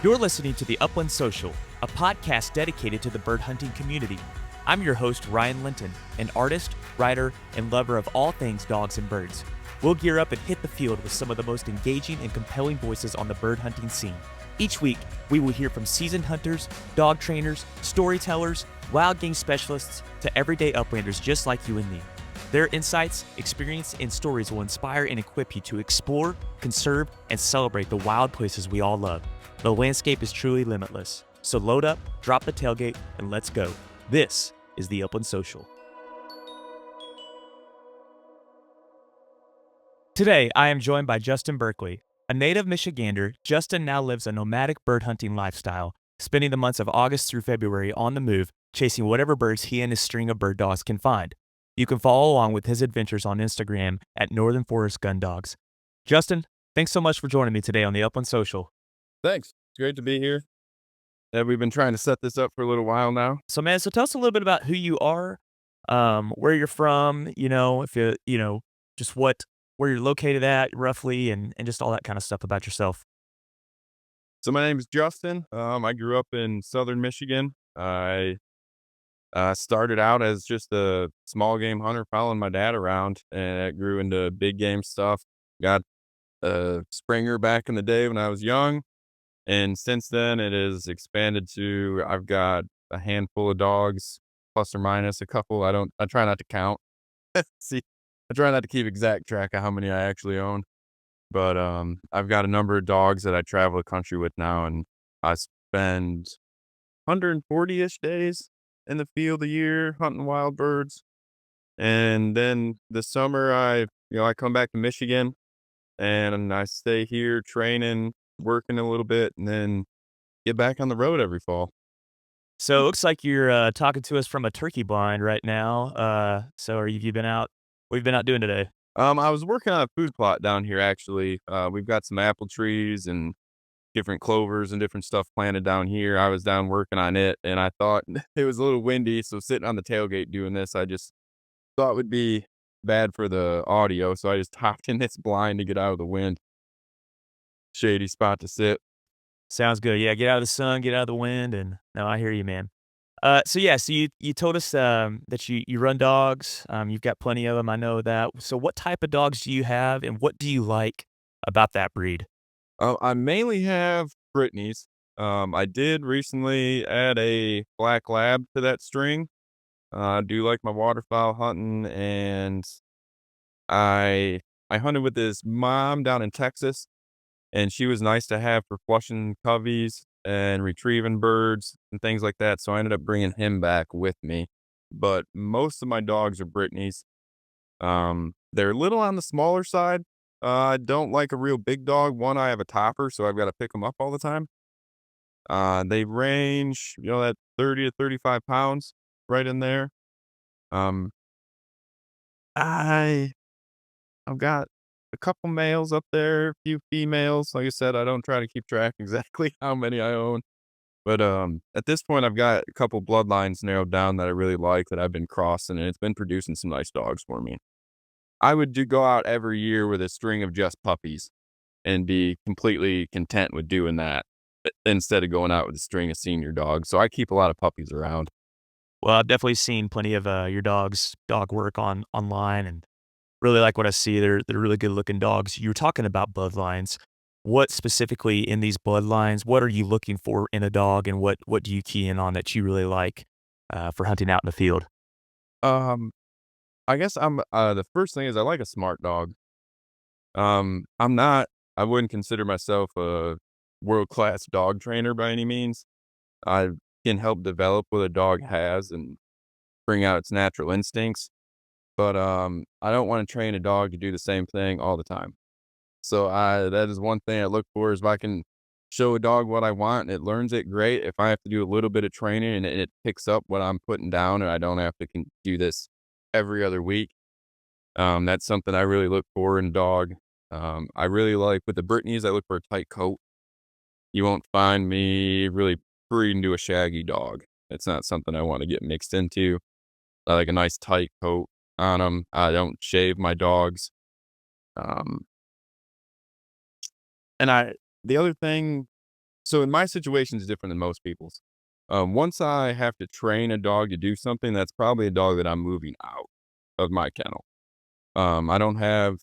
You're listening to the Upland Social, a podcast dedicated to the bird hunting community. I'm your host, Ryan Linton, an artist, writer, and lover of all things dogs and birds. We'll gear up and hit the field with some of the most engaging and compelling voices on the bird hunting scene. Each week, we will hear from seasoned hunters, dog trainers, storytellers, wild game specialists, to everyday uplanders just like you and me. Their insights, experience, and stories will inspire and equip you to explore, conserve, and celebrate the wild places we all love. The landscape is truly limitless. So load up, drop the tailgate, and let's go. This is the Upland Social. Today, I am joined by Justin Berkley. A native Michigander, Justin now lives a nomadic bird hunting lifestyle, spending the months of August through February on the move, chasing whatever birds he and his string of bird dogs can find. You can follow along with his adventures on Instagram at Northern Forest Gun Dogs. Justin, thanks so much for joining me today on the Upland Social. Thanks. It's great to be here. We've been trying to set this up for a little while now. So, man, tell us a little bit about who you are, where you're from, if just where you're located at roughly, and just all that kind of stuff about yourself. So my name is Justin. I grew up in Southern Michigan. I started out as just a small game hunter following my dad around, and it grew into big game stuff. Got a Springer back in the day when I was young. And since then, it has expanded to I've got a handful of dogs, plus or minus a couple. I try not to count. See, I try not to keep exact track of how many I actually own. But I've got a number of dogs that I travel the country with now, and I spend 140-ish days in the field a year hunting wild birds. And then the summer, I come back to Michigan and I stay here training, working a little bit, and then get back on the road every fall. So it looks like you're talking to us from a turkey blind right now. So have you been out? What have you been out doing today? I was working on a food plot down here, actually. We've got some apple trees and different clovers and different stuff planted down here. I was down working on it, and I thought it was a little windy, so sitting on the tailgate doing this, I just thought would be bad for the audio, so I just hopped in this blind to get out of the wind. Shady spot to sit. Sounds good. Yeah, get out of the sun, get out of the wind, and no, I hear you, man. So you told us that you run dogs. You've got plenty of them. I know that. So what type of dogs do you have, and what do you like about that breed? I mainly have Brittany's. I did recently add a black lab to that string. I do like my waterfowl hunting, and I I hunted with his mom down in Texas, and she was nice to have for flushing coveys and retrieving birds and things like that. So I ended up bringing him back with me. But most of my dogs are Brittany's. They're a little on the smaller side. I don't like a real big dog. One, I have a topper, so I've got to pick them up all the time. They range, that 30 to 35 pounds right in there. Um, I I've got a couple males up there, a few females. Like I said, I don't try to keep track exactly how many I own. But at this point, I've got a couple bloodlines narrowed down that I really like that I've been crossing, and it's been producing some nice dogs for me. I would do go out every year with a string of just puppies and be completely content with doing that instead of going out with a string of senior dogs. So I keep a lot of puppies around. Well, I've definitely seen plenty of your dog work online, and really like what I see. They're really good looking dogs. You were talking about bloodlines. What specifically in these bloodlines? What are you looking for in a dog, and what do you key in on that you really like for hunting out in the field? Um, I guess the first thing is I like a smart dog. I'm not, I wouldn't consider myself a world-class dog trainer by any means. I can help develop what a dog has and bring out its natural instincts. But I don't want to train a dog to do the same thing all the time. So that is one thing I look for is if I can show a dog what I want and it learns it, great. If I have to do a little bit of training and it picks up what I'm putting down and I don't have to do this every other week, that's something I really look for in a dog. I really like with the Brittany's, I look for a tight coat. You won't find me really breeding to a shaggy dog. It's not something I want to get mixed into. I like a nice tight coat on them. I don't shave my dogs. Um, and the other thing So in my situation is different than most people's. Once I have to train a dog to do something, that's probably a dog that I'm moving out of my kennel. I don't have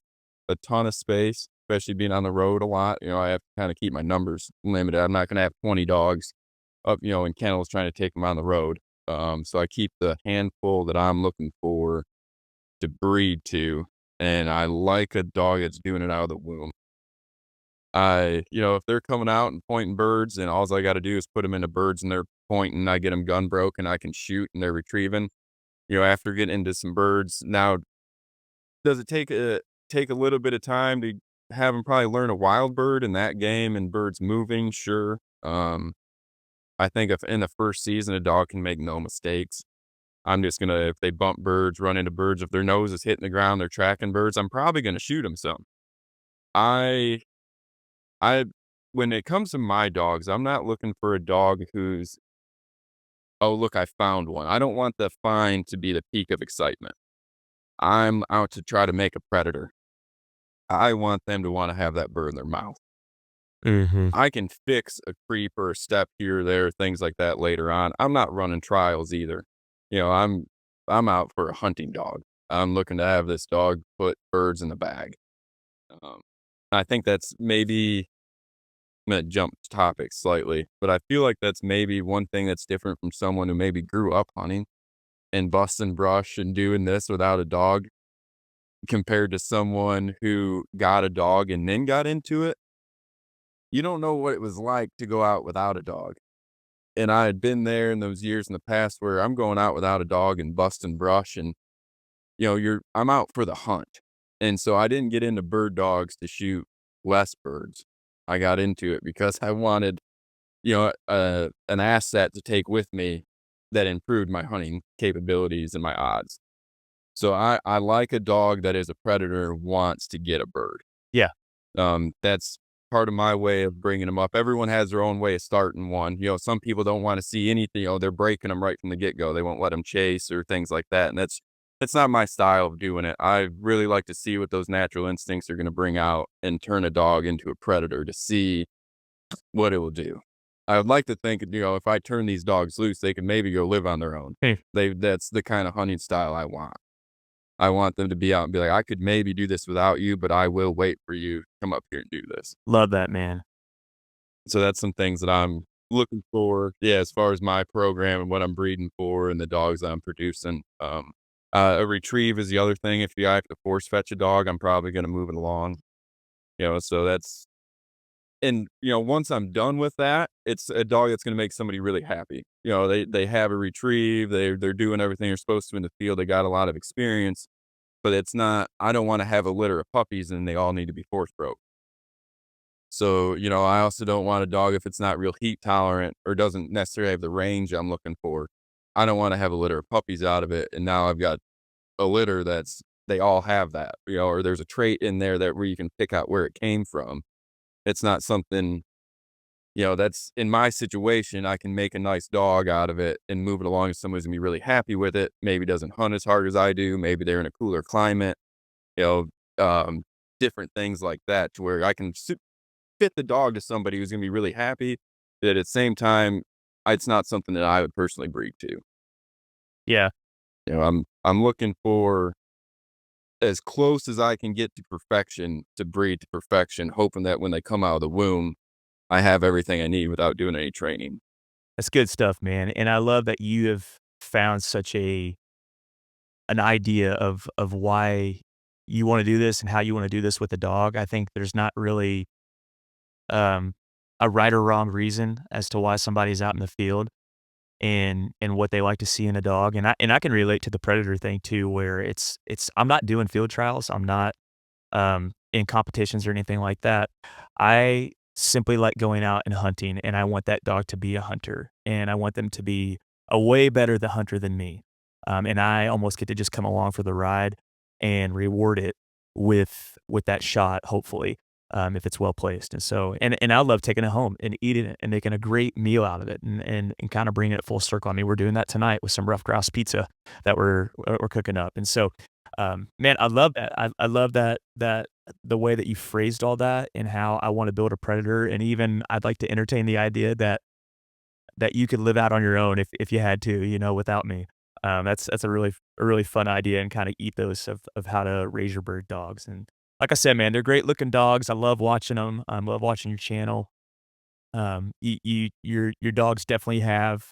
a ton of space, especially being on the road a lot. I have to kind of keep my numbers limited. I'm not going to have 20 dogs up, in kennels trying to take them on the road. So I keep the handful that I'm looking for to breed to, and I like a dog that's doing it out of the womb. If they're coming out and pointing birds and all I got to do is put them into birds and they're pointing, I get them gun broke and I can shoot and they're retrieving. After getting into some birds, now does it take a little bit of time to have them probably learn a wild bird in that game and birds moving? Sure. I think if in the first season a dog can make no mistakes. I'm just gonna if they bump birds, run into birds, if their nose is hitting the ground, they're tracking birds, I'm probably gonna shoot them some. I I when it comes to my dogs, I'm not looking for a dog who's, "Oh, look, I found one." I don't want the find to be the peak of excitement. I'm out to try to make a predator. I want them to wanna have that bird in their mouth. Mhm. I can fix a creep or a step here or there, things like that later on. I'm not running trials either. You know, I'm I'm out for a hunting dog. I'm looking to have this dog put birds in the bag. Um, I think that's maybe I'm gonna jump topics slightly, but I feel like that's maybe one thing that's different from someone who maybe grew up hunting and busting brush and doing this without a dog compared to someone who got a dog and then got into it. You don't know what it was like to go out without a dog. And I had been there in those years in the past where I'm going out without a dog and busting brush and, I'm out for the hunt. And so I didn't get into bird dogs to shoot less birds. I got into it because I wanted, an asset to take with me that improved my hunting capabilities and my odds. So I like a dog that is a predator, wants to get a bird. Yeah. That's part of my way of bringing them up. Everyone has their own way of starting one. Some people don't wanna see anything, they're breaking them right from the get-go. They won't let them chase or things like that, and that's not my style of doing it. I really like to see what those natural instincts are gonna bring out and turn a dog into a predator to see what it will do. I would like to think, if I turn these dogs loose, they could maybe go live on their own. Hey, That's the kinda hunting style I want. I want them to be out and be like, "I could maybe do this without you, but I will wait for you to come up here and do this." love that, man. So that's some things that I'm looking for, yeah, as far as my program and what I'm breeding for and the dogs I'm producing. A retrieve is the other thing. If I have to force fetch a dog, I'm probably gonna move it along, so that's and, once I'm done with that, it's a dog that's gonna make somebody really happy. They have a retrieve, they're doing everything they're supposed to in the field, they got a lot of experience, but it's not I don't wanna have a litter of puppies and they all need to be force broke. So, I also don't want a dog if it's not real heat tolerant or doesn't necessarily have the range I'm looking for. I don't wanna have a litter of puppies out of it, and now I've got a litter that's they all have that, or there's a trait in there that where you can pick out where it came from. It's not something, that's in my situation, I can make a nice dog out of it and move it along and somebody's gonna be really happy with it. Maybe doesn't hunt as hard as I do, maybe they're in a cooler climate, you know, different things like that to where I can fit the dog to somebody who's gonna be really happy, but at the same time, it's not something that I would personally breed to. Yeah. I'm looking for as close as I can get to perfection to breed to perfection, hoping that when they come out of the womb, I have everything I need without doing any training. That's good stuff, man, and I love that you have found such an idea of why you wanna do this and how you wanna do this with a dog. I think there's not really, um, a right or wrong reason as to why somebody's out in the field and what they like to see in a dog, and I can relate to the predator thing too, where it's I'm not doing field trials, I'm not, in competitions or anything like that. I simply like going out and hunting, and I want that dog to be a hunter, and I want them to be a way better the hunter than me. And I almost get to just come along for the ride and reward it with that shot, hopefully, if it's well placed. And I love taking it home and eating it and making a great meal out of it and kind of bringing it full circle. I mean, we're doing that tonight with some rough grouse pizza that we're cooking up. And so Man, I love that. I love that the way that you phrased all that and how I wanna build a predator, and even I'd like to entertain the idea that you could live out on your own if you had to, without me. That's a really fun idea and kinda ethos of how to raise your bird dogs, and like I said, man, they're great looking dogs. I love watching them. I love watching your channel. Your dogs definitely have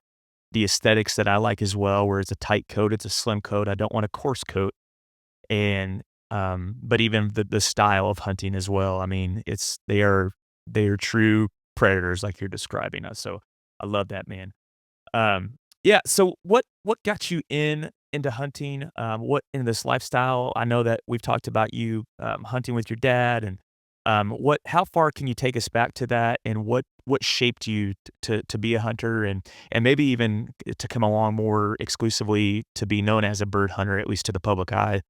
the aesthetics that I like as well, where it's a tight coat, it's a slim coat. I don't want a coarse coat, and, but even the style of hunting as well. I mean, they are true predators like you're describing us, so I love that, man. Yeah, so what got you into hunting? What in this lifestyle? I know that we've talked about you, hunting with your dad and, what how far can you take us back to that, and what shaped you to be a hunter and maybe even to come along more exclusively to be known as a bird hunter, at least to the public eye?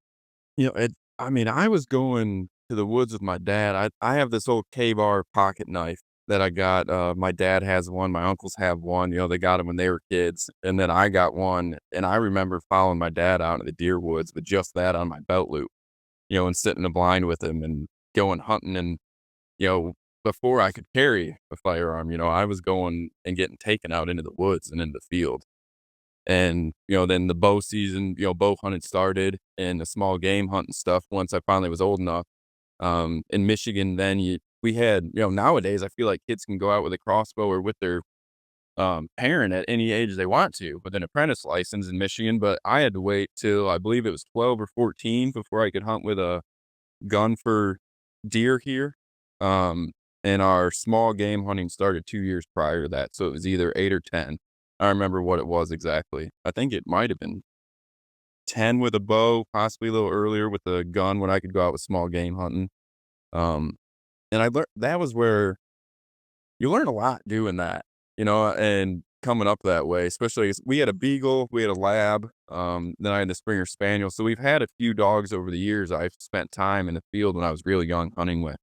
I mean, I was going to the woods with my dad. I have this old K-bar pocket knife that I got. My dad has one, my uncles have one. They got them when they were kids, and then I got one. And I remember following my dad out in the deer woods with just that on my belt loop. And sitting in the blind with him and going hunting. And you know, before I could carry a firearm, I was going and getting taken out into the woods and in the field. And, then the bow season, bow hunting started and the small game hunting stuff once I finally was old enough. In Michigan, then we had, nowadays I feel like kids can go out with a crossbow or with their parent at any age they want to with an apprentice license in Michigan. But I had to wait till I believe it was 12 or 14 before I could hunt with a gun for deer here. Um, and our small game hunting started 2 years prior to that. So it was either 8 or 10. I remember what it was exactly. I think it might have been 10 with a bow, possibly a little earlier with a gun when I could go out with small game hunting. Um, and I learned that was where you learn a lot doing that, and coming up that way, especially as we had a beagle, we had a lab, then I had the Springer Spaniel. So we've had a few dogs over the years I've spent time in the field when I was really young hunting with.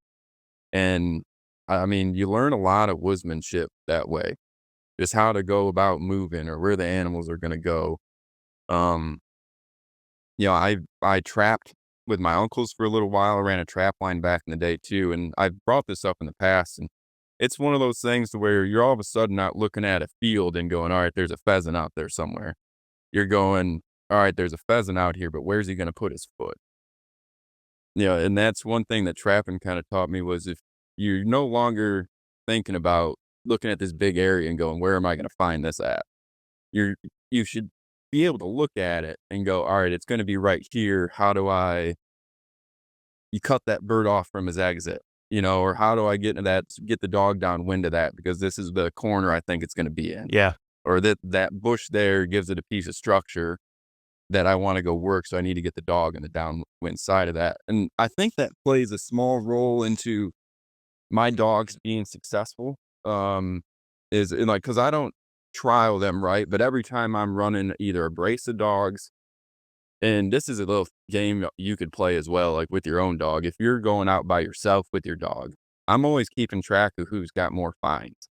And I mean, you learn a lot of woodsmanship that way, just how to go about moving or where the animals are going to go. Um, I trapped with my uncles for a little while. I ran a trap line back in the day too, and I've brought this up in the past. And it's one of those things to where you're all of a sudden out looking at a field and going, "All right, there's a pheasant out there somewhere." You're going, "All right, there's a pheasant out here, but where's he going to put his foot?" And that's one thing that trapping kind of taught me was if you're no longer thinking about looking at this big area and going, "Where am I going to find this at?" You're you should be able to look at it and go, "All right, it's gonna be right here. How do I" you cut that bird off from his exit, or how do I get the dog downwind of that because this is the corner I think it's gonna be in, Yeah. or that bush there gives it a piece of structure that I wanna go work, so I need to get the dog in the downwind side of that, and I think that plays a small role into my dogs being successful, is in like, cause I don't trial them, right? But every time I'm running either a brace of dogs, and this is a little game you could play as well, like with your own dog. If you're going out by yourself with your dog, I'm always keeping track of who's got more fines.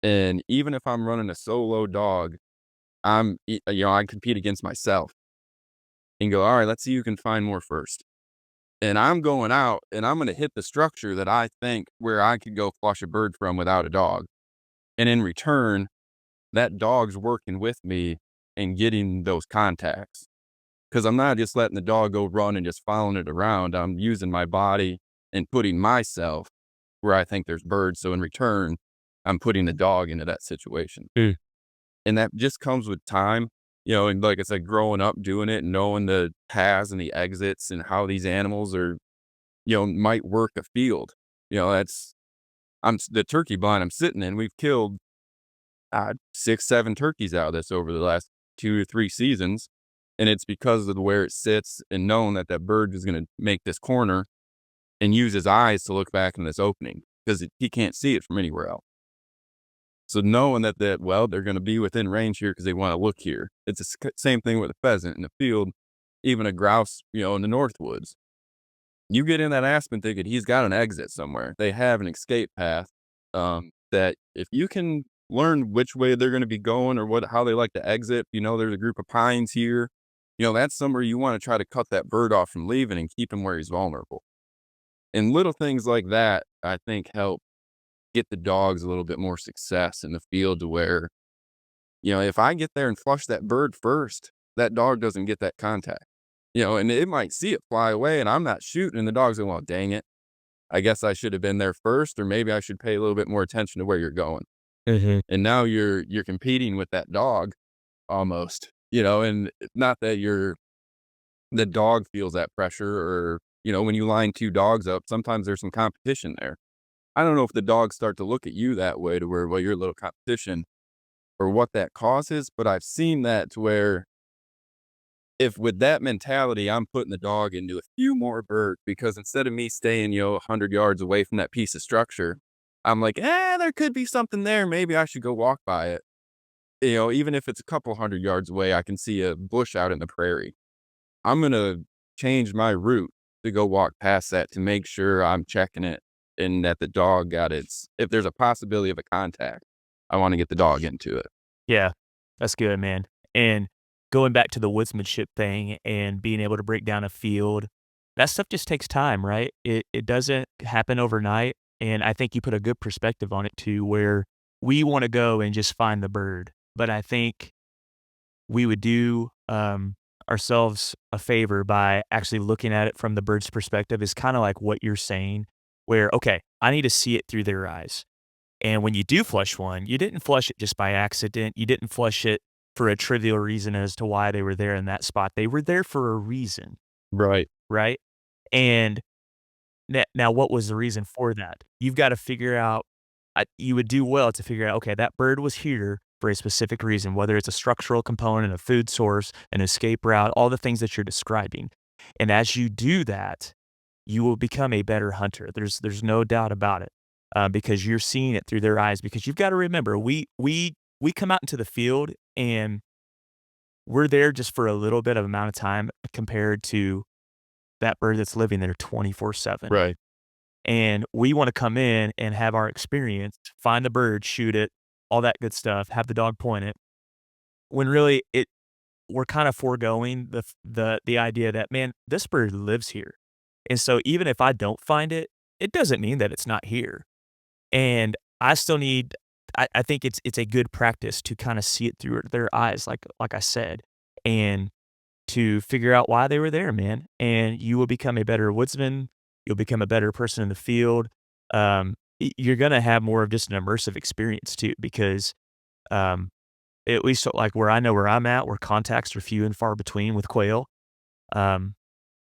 And even if I'm running a solo dog, I compete against myself and go, all right, let's see who can find more first. And I'm going out and I'm going to hit the structure that I think where I could go flush a bird from without a dog. And in return, that dog's working with me and getting those contacts. Because I'm not just letting the dog go run and just following it around. I'm using my body and putting myself where I think there's birds. So in return, I'm putting the dog into that situation. Mm. And that just comes with time, and like I said, growing up doing it, knowing the paths and the exits and how these animals are, might work a field. That's the turkey blind I'm sitting in. We've killed 6, 7 turkeys out of this over the last 2 or 3 seasons, and it's because of the where it sits and knowing that that bird is gonna make this corner and use his eyes to look back in this opening because he can't see it from anywhere else. So knowing well, they're gonna be within range here because they wanna look here. It's the same thing with a pheasant in the field, even a grouse, in the north woods. You get in that aspen thicket, he's got an exit somewhere. They have an escape path, that if you can learn which way they're gonna be going or how they like to exit, there's a group of pines here, that's somewhere you want to try to cut that bird off from leaving and keep him where he's vulnerable. And little things like that, I think, help get the dogs a little bit more success in the field to where, if I get there and flush that bird first, that dog doesn't get that contact. And it might see it fly away and I'm not shooting and the dog's going, well, dang it. I guess I should have been there first, or maybe I should pay a little bit more attention to where you're going. Mhm. And now you're competing with that dog almost, and not that the dog feels that pressure or, when you line two dogs up, sometimes there's some competition there. I don't know if the dogs start to look at you that way to where, well, you're a little competition or what that causes, but I've seen that to where if with that mentality, I'm putting the dog into a few more birds because instead of me staying, 100 yards away from that piece of structure, I'm like, there could be something there. Maybe I should go walk by it. Even if it's a couple hundred yards away, I can see a bush out in the prairie. I'm going to change my route to go walk past that to make sure I'm checking it and that the dog got if there's a possibility of a contact, I want to get the dog into it. Yeah, that's good, man. And going back to the woodsmanship thing and being able to break down a field, that stuff just takes time, right? It doesn't happen overnight. And I think you put a good perspective on it too, where we want to go and just find the bird. But I think we would do ourselves a favor by actually looking at it from the bird's perspective is kind of like what you're saying, where, okay, I need to see it through their eyes. And when you do flush one, you didn't flush it just by accident. You didn't flush it for a trivial reason as to why they were there in that spot. They were there for a reason, Right. right? And now, what was the reason for that? You've got to figure out. You would do well to figure out. Okay, that bird was here for a specific reason, whether it's a structural component, a food source, an escape route, all the things that you're describing. And as you do that, you will become a better hunter. There's no doubt about it, because you're seeing it through their eyes. Because you've got to remember, we come out into the field and we're there just for a little bit of amount of time compared to that bird that's living there 24/7. Right. And we wanna come in and have our experience, find the bird, shoot it, all that good stuff, have the dog point it, when really we're kinda foregoing the idea that, "Man, this bird lives here." And so even if I don't find it, it doesn't mean that it's not here. And I still need I think it's a good practice to kinda see it through their eyes, like I said, and to figure out why they were there, man, and you will become a better woodsman, you'll become a better person in the field, you're gonna have more of just an immersive experience too because, um, at least like where I know where I'm at, where contacts are few and far between with quail, um,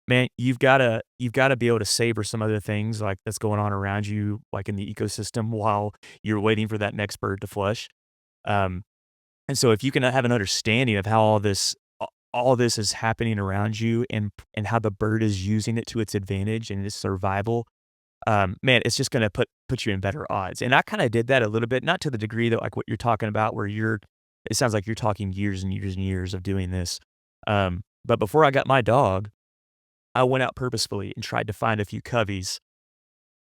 man, you've gotta be able to savor some other things like that's going on around you, like in the ecosystem while you're waiting for that next bird to flush, um and so if you can have an understanding of how all this is happening around you and how the bird is using it to its advantage and its survival, man, it's just gonna put you in better odds. And I kinda did that a little bit, not to the degree that like what you're talking about where it sounds like you're talking years and years and years of doing this. But before I got my dog, I went out purposefully and tried to find a few coveys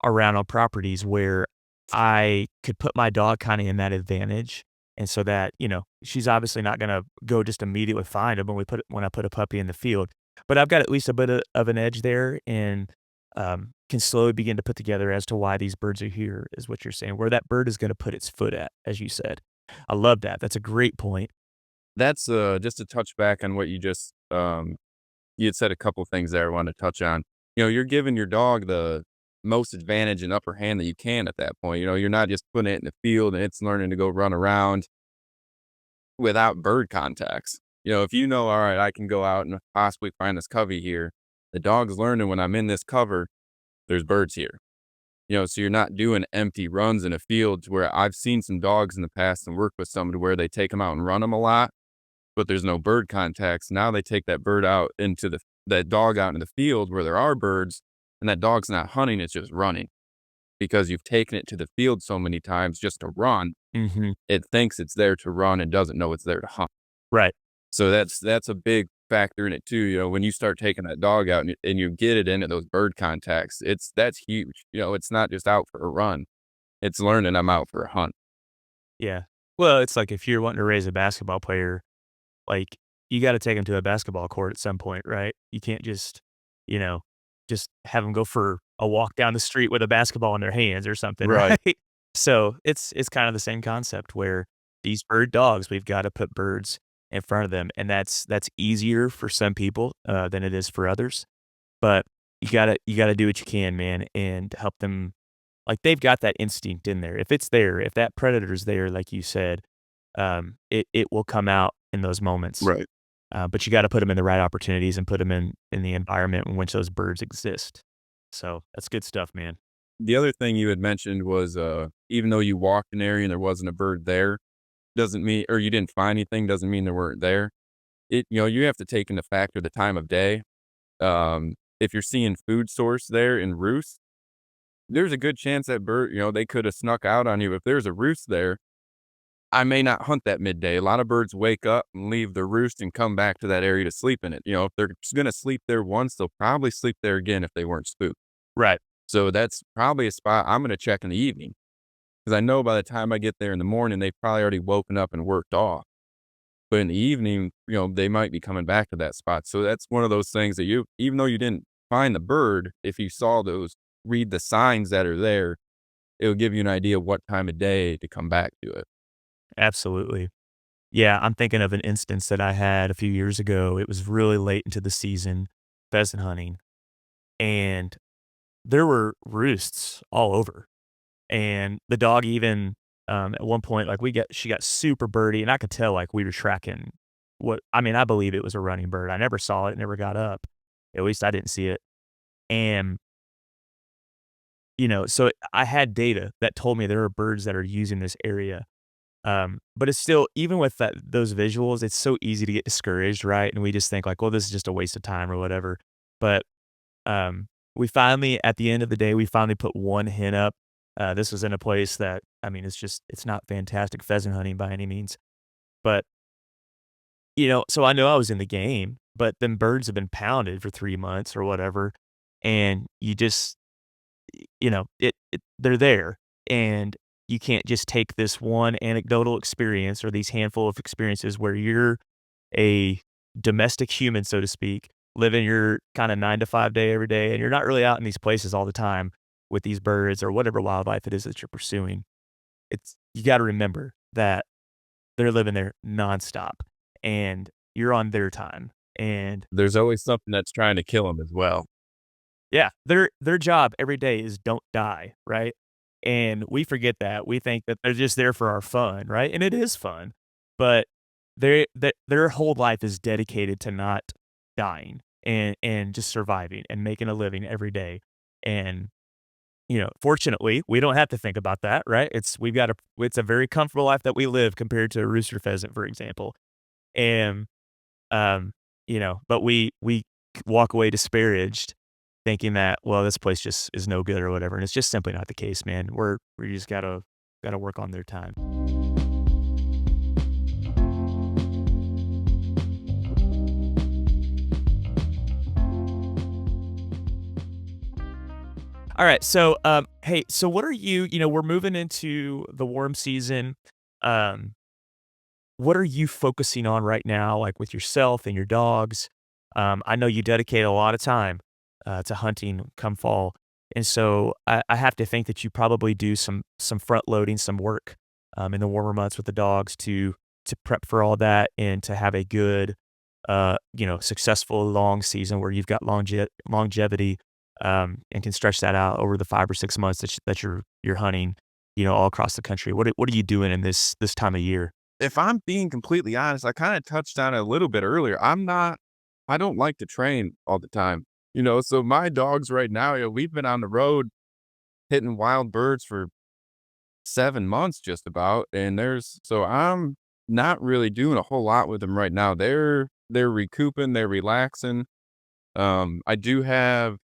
around on properties where I could put my dog kinda in that advantage, and so that, she's obviously not gonna go just immediately find him when I put a puppy in the field, but I've got at least a bit of an edge there and, can slowly begin to put together as to why these birds are here, is what you're saying, where that bird is gonna put its foot at, as you said. I love that, that's a great point. That's just to touch back on what you had said a couple things there I wanted to touch on. You're giving your dog the most advantage and upper hand that you can at that point. You're not just putting it in the field and it's learning to go run around without bird contacts. If all right, I can go out and possibly find this covey here, the dog's learning when I'm in this cover, there's birds here. So you're not doing empty runs in a field to where I've seen some dogs in the past and worked with some to where they take them out and run them a lot, but there's no bird contacts. Now they take that dog out in the field where there are birds and that dog's not hunting, it's just running because you've taken it to the field so many times just to run. Mhm. It thinks it's there to run and doesn't know it's there to hunt. Right. So that's a big factor in it too. When you start taking that dog out and you get it into those bird contacts, that's huge. It's not just out for a run. It's learning I'm out for a hunt. Yeah. Well, it's like if you're wanting to raise a basketball player, like, you gotta take them to a basketball court at some point, right? You can't just, you know, just have them go for a walk down the street with a basketball in their hands or something, Right. right? So, it's kind of the same concept where these bird dogs, we've gotta put birds in front of them, and that's easier for some people, than it is for others, but you gotta do what you can, man, and help them like, they've got that instinct in there. If it's there, if that predator's there, like you said, it will come out in those moments. Right. But you gotta put them in the right opportunities and put them in the environment in which those birds exist. So, that's good stuff, man. The other thing you had mentioned was, even though you walked an area and there wasn't a bird there, doesn't mean or you didn't find anything, doesn't mean there weren't there. You have to take into factor the time of day. If you're seeing food source there in roost, there's a good chance that bird, they could have snuck out on you. If there's a roost there, I may not hunt that midday. A lot of birds wake up and leave their roost and come back to that area to sleep in it. If they're going to sleep there once, they'll probably sleep there again if they weren't spooked. Right. So that's probably a spot I'm going to check in the evening because I know by the time I get there in the morning, they've probably already woken up and worked off. But in the evening, they might be coming back to that spot. So that's one of those things that even though you didn't find the bird, if you saw those, read the signs that are there, it'll give you an idea of what time of day to come back to it. Absolutely. Yeah, I'm thinking of an instance that I had a few years ago. It was really late into the season, pheasant hunting, and there were roosts all over. And the dog even, at one point, like, she got super birdy, and I could tell, like, we were tracking I believe it was a running bird. I never saw it, never got up. At least I didn't see it. And, so I had data that told me there are birds that are using this area. But it's still even with those visuals, it's so easy to get discouraged, right? And we just think like, "Well, this is just a waste of time," or whatever. But, we finally at the end of the day, we finally put 1 hen up. This was in a place that it's not fantastic pheasant hunting by any means. But, so I know I was in the game, but then birds have been pounded for 3 months or whatever, and you just they're there, and you can't just take this one anecdotal experience or these handful of experiences where you're a domestic human, so to speak, living your kinda 9 to 5 day every day, and you're not really out in these places all the time with these birds or whatever wildlife it is that you're pursuing. You gotta remember that they're living there nonstop, and you're on their time, and There's always something that's trying to kill them as well. yeah, their job every day is don't die, right? And we forget that. We think that they're just there for our fun, right? And it is fun, but their whole life is dedicated to not dying and just surviving and making a living every day. And fortunately, we don't have to think about that, right? It's a very comfortable life that we live compared to a rooster pheasant, for example. And um, but we walk away disparaged thinking that, well, this place just is no good or whatever, and it's just simply not the case, man. We just gotta work on their time. Alright, so, hey, so what are we're moving into the warm season, um what are you focusing on right now, like, with yourself and your dogs? I know you dedicate a lot of time, to hunting come fall, and so I have to think that you probably do some front loading, some work, in the warmer months with the dogs to prep for all that and to have a good, successful long season where you've got longevity, and can stretch that out over the 5 or 6 months that you're hunting, all across the country. What are you doing in this time of year? If I'm being completely honest, I kinda touched on it a little bit earlier. I don't like to train all the time, so my dogs right now, we've been on the road hitting wild birds for 7 months just about, and I'm not really doing a whole lot with them right now. They're recouping, they're relaxing. I do have,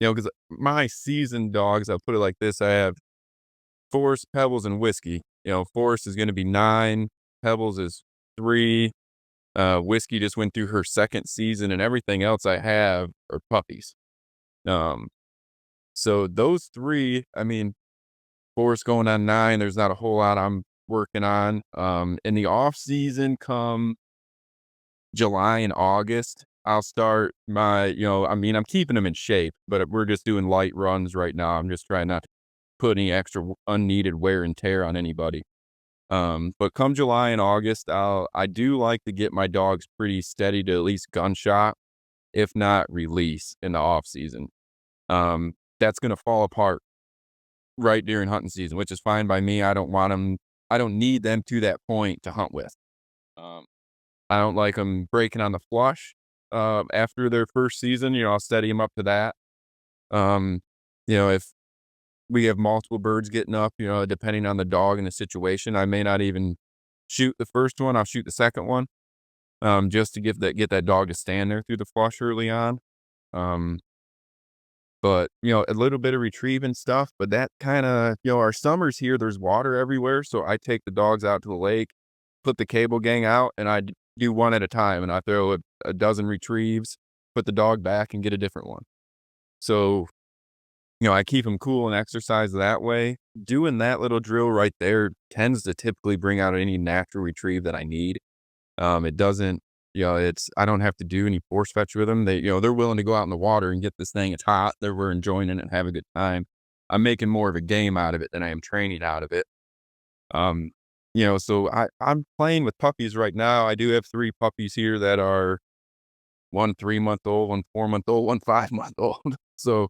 because my seasoned dogs, I'll put it like this, I have Forest, Pebbles, and Whiskey. Forest is gonna be 9, Pebbles is 3, Whiskey just went through her 2nd season, and everything else I have are puppies. Um, so those 3, Forest going on 9, there's not a whole lot I'm working on. In the off season, come July and August, I'll start my, I'm keeping them in shape, but we're just doing light runs right now. I'm just trying not to put any extra unneeded wear and tear on anybody. But come July and August, I do like to get my dogs pretty steady to at least gunshot, if not release in the off season. That's going to fall apart right during hunting season, which is fine by me. I don't need them to that point to hunt with. Um, I don't like them breaking on the flush, after their first season. I'll steady them up to that. Um, if we have multiple birds getting up, depending on the dog and the situation, I may not even shoot the first one. I'll shoot the second one, just to get that dog to stand there through the flush early on. Um, but a little bit of retrieving stuff, but that kind of, our summers here, there's water everywhere. So I take the dogs out to the lake, put the cable gang out, and do one at a time. And I throw a dozen retrieves, put the dog back and get a different one. So, I keep them cool and exercise that way. Doing that little drill right there tends to typically bring out any natural retrieve that I need. It doesn't, I don't have to do any force fetch with them. They're willing to go out in the water and get this thing. It's hot. We're enjoying it and have a good time. I'm making more of a game out of it than I am training out of it. Um, so I'm playing with puppies right now. I do have 3 puppies here that are one 3-month old, one 4-month old, one 5-month old. So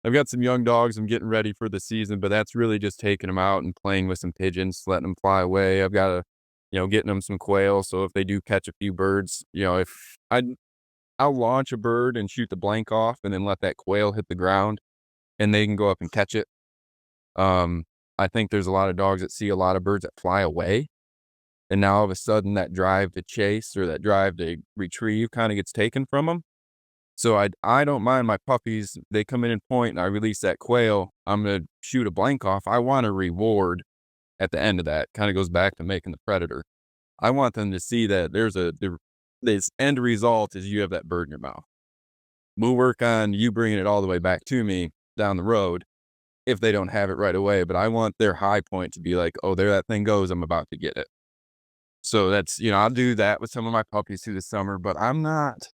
I've got some young dogs I'm getting ready for the season, but that's really just taking them out and playing with some pigeons, letting them fly away. I've got getting them some quail. So if they do catch a few birds, if I'll launch a bird and shoot the blank off and then let that quail hit the ground and they can go up and catch it. Um, I think there's a lot of dogs that see a lot of birds that fly away. And now all of a sudden that drive to chase or that drive to retrieve kind of gets taken from them. So I don't mind my puppies. They come in and point and I release that quail. I'm going to shoot a blank off. I want a reward at the end of that. Kind of goes back to making the predator. I want them to see that this end result is you have that bird in your mouth. We'll work on you bringing it all the way back to me down the road if they don't have it right away. But I want their high point to be like, oh, there that thing goes. I'm about to get it. So that's, I'll do that with some of my puppies through the summer, but I'm not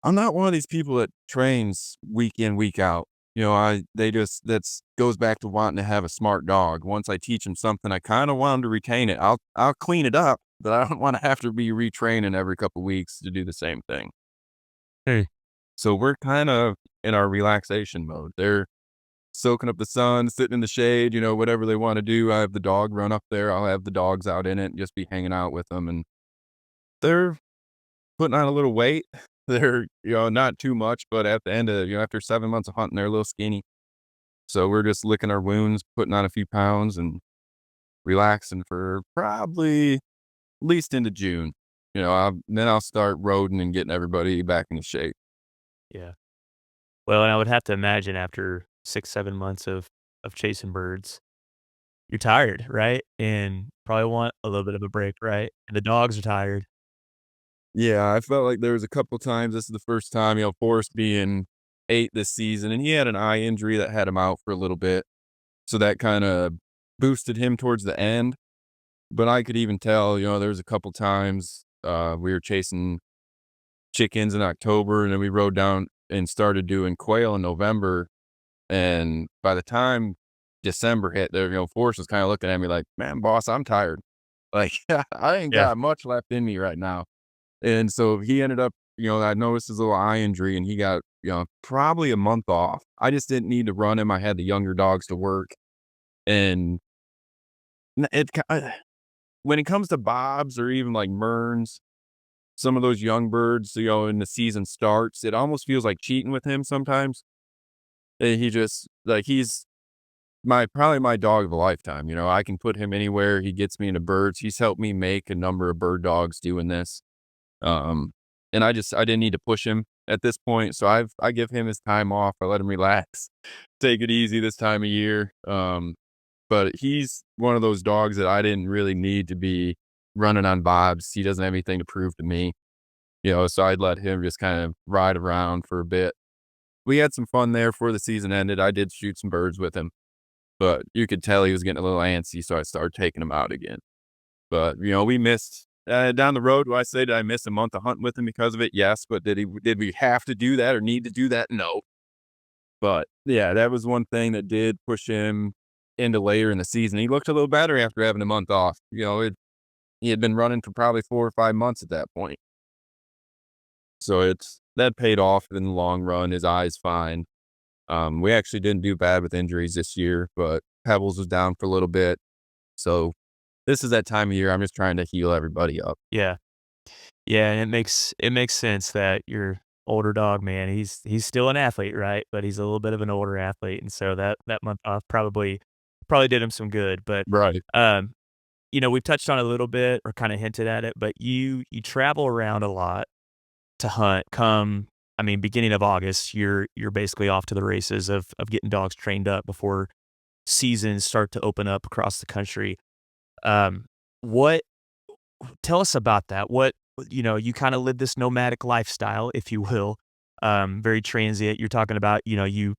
one of these people that trains week in, week out. That's goes back to wanting to have a smart dog. Once I teach them something, I kind of want them to retain it. I'll clean it up, but I don't want to have to be retraining every couple weeks to do the same thing. Hey. So we're kind of in our relaxation mode. They're soaking up the sun, sitting in the shade, whatever they want to do. I have the dog run up there. I'll have the dogs out in it and just be hanging out with them. And they're putting on a little weight. They're, not too much, but at the end of, after 7 months of hunting, they're a little skinny. So we're just licking our wounds, putting on a few pounds and relaxing for probably at least into June. Then I'll start roading and getting everybody back into shape. Yeah. Well, and I would have to imagine after 6, 7 months of chasing birds, you're tired, right? And probably want a little bit of a break, right? And the dogs are tired. Yeah, I felt like there was a couple times. This is the first time, Forrest being 8 this season, and he had an eye injury that had him out for a little bit. So that kinda boosted him towards the end, but I could even tell, there was a couple times, we were chasing chickens in October, and then we rode down and started doing quail in November, and by the time December hit there, Forrest was kinda looking at me like, "Man, boss, I'm tired. Like, I ain't Yeah. got much left in me right now." And so he ended up, I noticed his little eye injury and he got, probably a month off. I just didn't need to run him. I had the younger dogs to work. And when it comes to bobs or even like Merns, some of those young birds, and the season starts, it almost feels like cheating with him sometimes. And he just, like, he's probably my dog of a lifetime. I can put him anywhere. He gets me into birds. He's helped me make a number of bird dogs doing this. And I didn't need to push him at this point. So I give him his time off. I let him relax, take it easy this time of year. But he's one of those dogs that I didn't really need to be running on bobs. He doesn't have anything to prove to me, so I'd let him just kind of ride around for a bit. We had some fun there before the season ended. I did shoot some birds with him, but you could tell he was getting a little antsy. So I started taking him out again. But, we missed down the road, do I say, did I miss a month of hunting with him because of it? Yes. But did we have to do that or need to do that? No. But yeah, that was one thing that did push him into later in the season. He looked a little better after having a month off. He had been running for probably 4 or 5 months at that point. So that paid off in the long run. His eye's fine. We actually didn't do bad with injuries this year, but Pebbles was down for a little bit. So this is that time of year. I'm just trying to heal everybody up. Yeah. Yeah, and it makes sense that your older dog, man, he's still an athlete, right? But he's a little bit of an older athlete, and so that month off probably did him some good. But Right. um, we've touched on it a little bit or kind of hinted at it, but you travel around a lot to hunt. I mean, beginning of August, you're basically off to the races of getting dogs trained up before seasons start to open up across the country. Um, what Tell us about that. You kinda live this nomadic lifestyle, if you will, very transient. You're talking about, you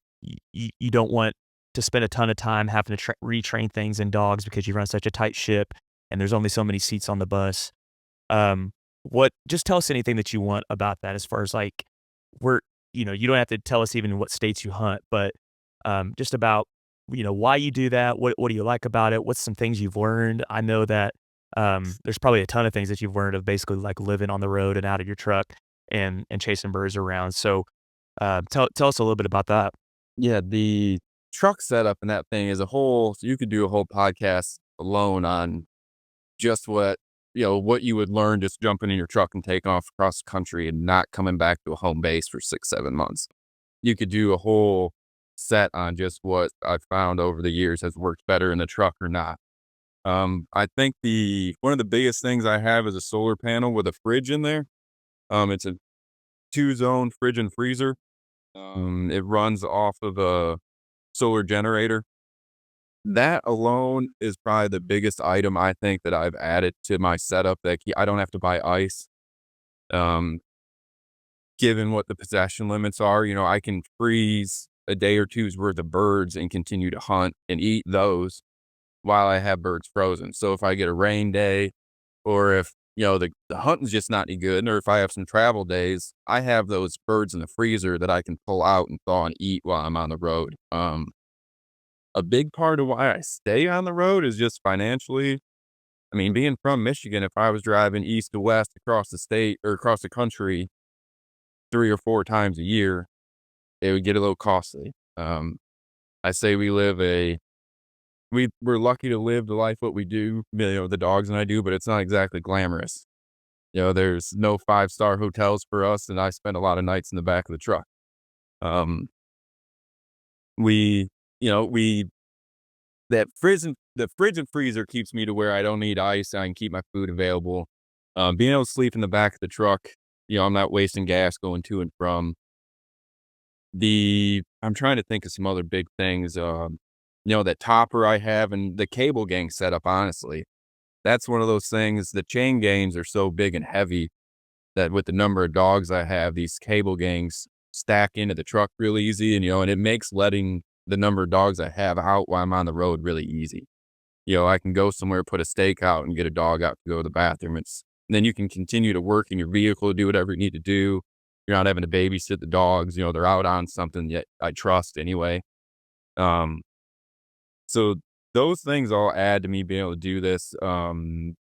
don't want to spend a ton of time having to retrain things in dogs because you run such a tight ship and there's only so many seats on the bus. What Just tell us anything that you want about that as far as, like, where you don't have to tell us even what states you hunt, but, just about, why you do that, what do you like about it, what's some things you've learned? I know that, there's probably a ton of things that you've learned of basically, like, living on the road and out of your truck and chasing birds around, so, tell us a little bit about that. Yeah, the truck setup and that thing is a whole so you could do a whole podcast alone on just what you would learn just jumping in your truck and taking off across the country and not coming back to a home base for 6, 7 months. You could do a whole set on just what I've found over the years has worked better in the truck or not. I think one of the biggest things I have is a solar panel with a fridge in there. It's a 2-zone fridge and freezer. It runs off of a solar generator. That alone is probably the biggest item I think that I've added to my setup that I don't have to buy ice. Um, Given what the possession limits are, I can freeze a day or two's worth of birds and continue to hunt and eat those while I have birds frozen. So if I get a rain day or if, the hunting's just not any good, or if I have some travel days, I have those birds in the freezer that I can pull out and thaw and eat while I'm on the road. A big part of why I stay on the road is just financially. I mean, being from Michigan, if I was driving east to west across the state or across the country 3 or 4 times a year, it would get a little costly. I say we're lucky to live the life what we do, the dogs and I do, but it's not exactly glamorous. There's no 5-star hotels for us, and I spend a lot of nights in the back of the truck. Um, we, we the fridge and freezer keeps me to where I don't need ice. I can keep my food available. Being able to sleep in the back of the truck, I'm not wasting gas going to and from. I'm trying to think of some other big things. That topper I have and the cable gang setup, honestly. That's one of those things. The chain gangs are so big and heavy that with the number of dogs I have, these cable gangs stack into the truck real easy. And it makes letting the number of dogs I have out while I'm on the road really easy. I can go somewhere, put a stake out and get a dog out to go to the bathroom. And then you can continue to work in your vehicle, do whatever you need to do. You're not having to babysit the dogs. They're out on something yet I trust anyway. Um, so those things all add to me being able to do this.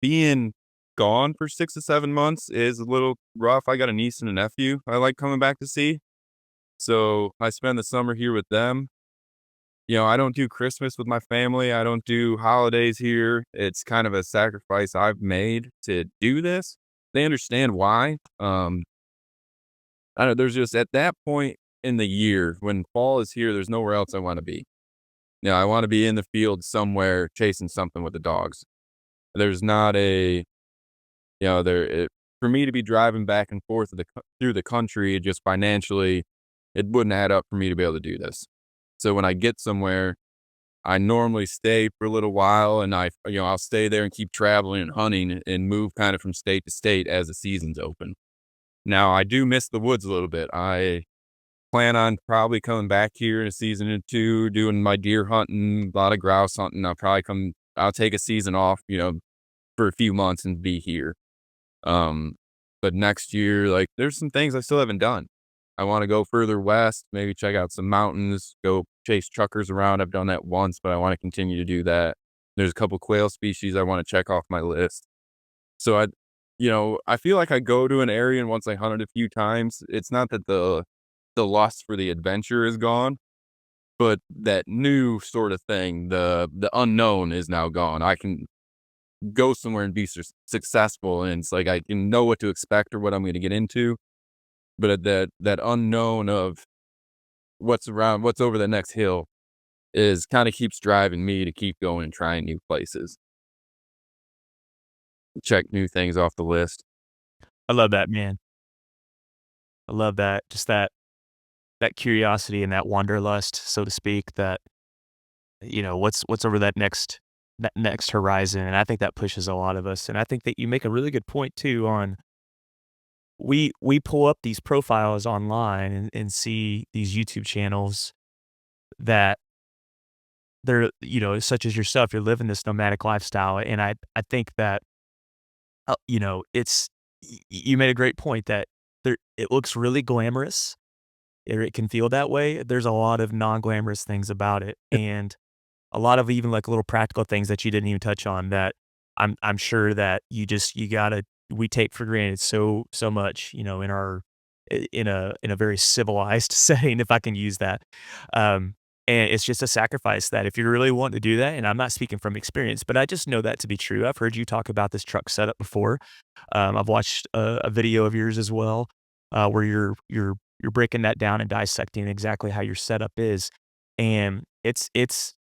Being gone for 6 to 7 months is a little rough. I got a niece and a nephew I like coming back to see. So I spend the summer here with them. I don't do Christmas with my family. I don't do holidays here. It's kind of a sacrifice I've made to do this. They understand why. I don't know, there's just at that point in the year when fall is here, there's nowhere else I want to be. I want to be in the field somewhere chasing something with the dogs. There's not a, for me to be driving back and forth through the country just financially, it wouldn't add up for me to be able to do this. So when I get somewhere, I normally stay for a little while and I'll stay there and keep traveling and hunting and move kind of from state to state as the season's open. Now I do miss the woods a little bit. I plan on probably coming back here in a season or 2, doing my deer hunting, a lot of grouse hunting. I'll take a season off, for a few months and be here. But next year, like, there's some things I still haven't done. I wanna go further west, maybe check out some mountains, go chase chukars around. I've done that once, but I wanna continue to do that. There's a couple quail species I wanna check off my list. So I feel like I go to an area and once I hunt it a few times, it's not that the lust for the adventure is gone, but that new sort of thing, the unknown is now gone. I can go somewhere and be successful, and it's like I can know what to expect or what I'm gonna get into, but that unknown of what's over the next hill is kinda keeps driving me to keep going and trying new places, check new things off the list. I love that, man. I love that. Just that curiosity and that wanderlust, so to speak, that, what's over that next horizon, and I think that pushes a lot of us, and I think that you make a really good point too on we pull up these profiles online and see these YouTube channels that they're, such as yourself, you're living this nomadic lifestyle, and I think that, it's you made a great point that it looks really glamorous, or it can feel that way. There's a lot of non-glamorous things about it, and a lot of even, like, little practical things that you didn't even touch on that I'm sure that you gotta we take for granted so much, in our in a very civilized setting, if I can use that. Um, and it's just a sacrifice that if you really want to do that, and I'm not speaking from experience, but I just know that to be true. I've heard you talk about this truck setup before. I've watched a video of yours as well, where you're breaking that down and dissecting exactly how your setup is. And it's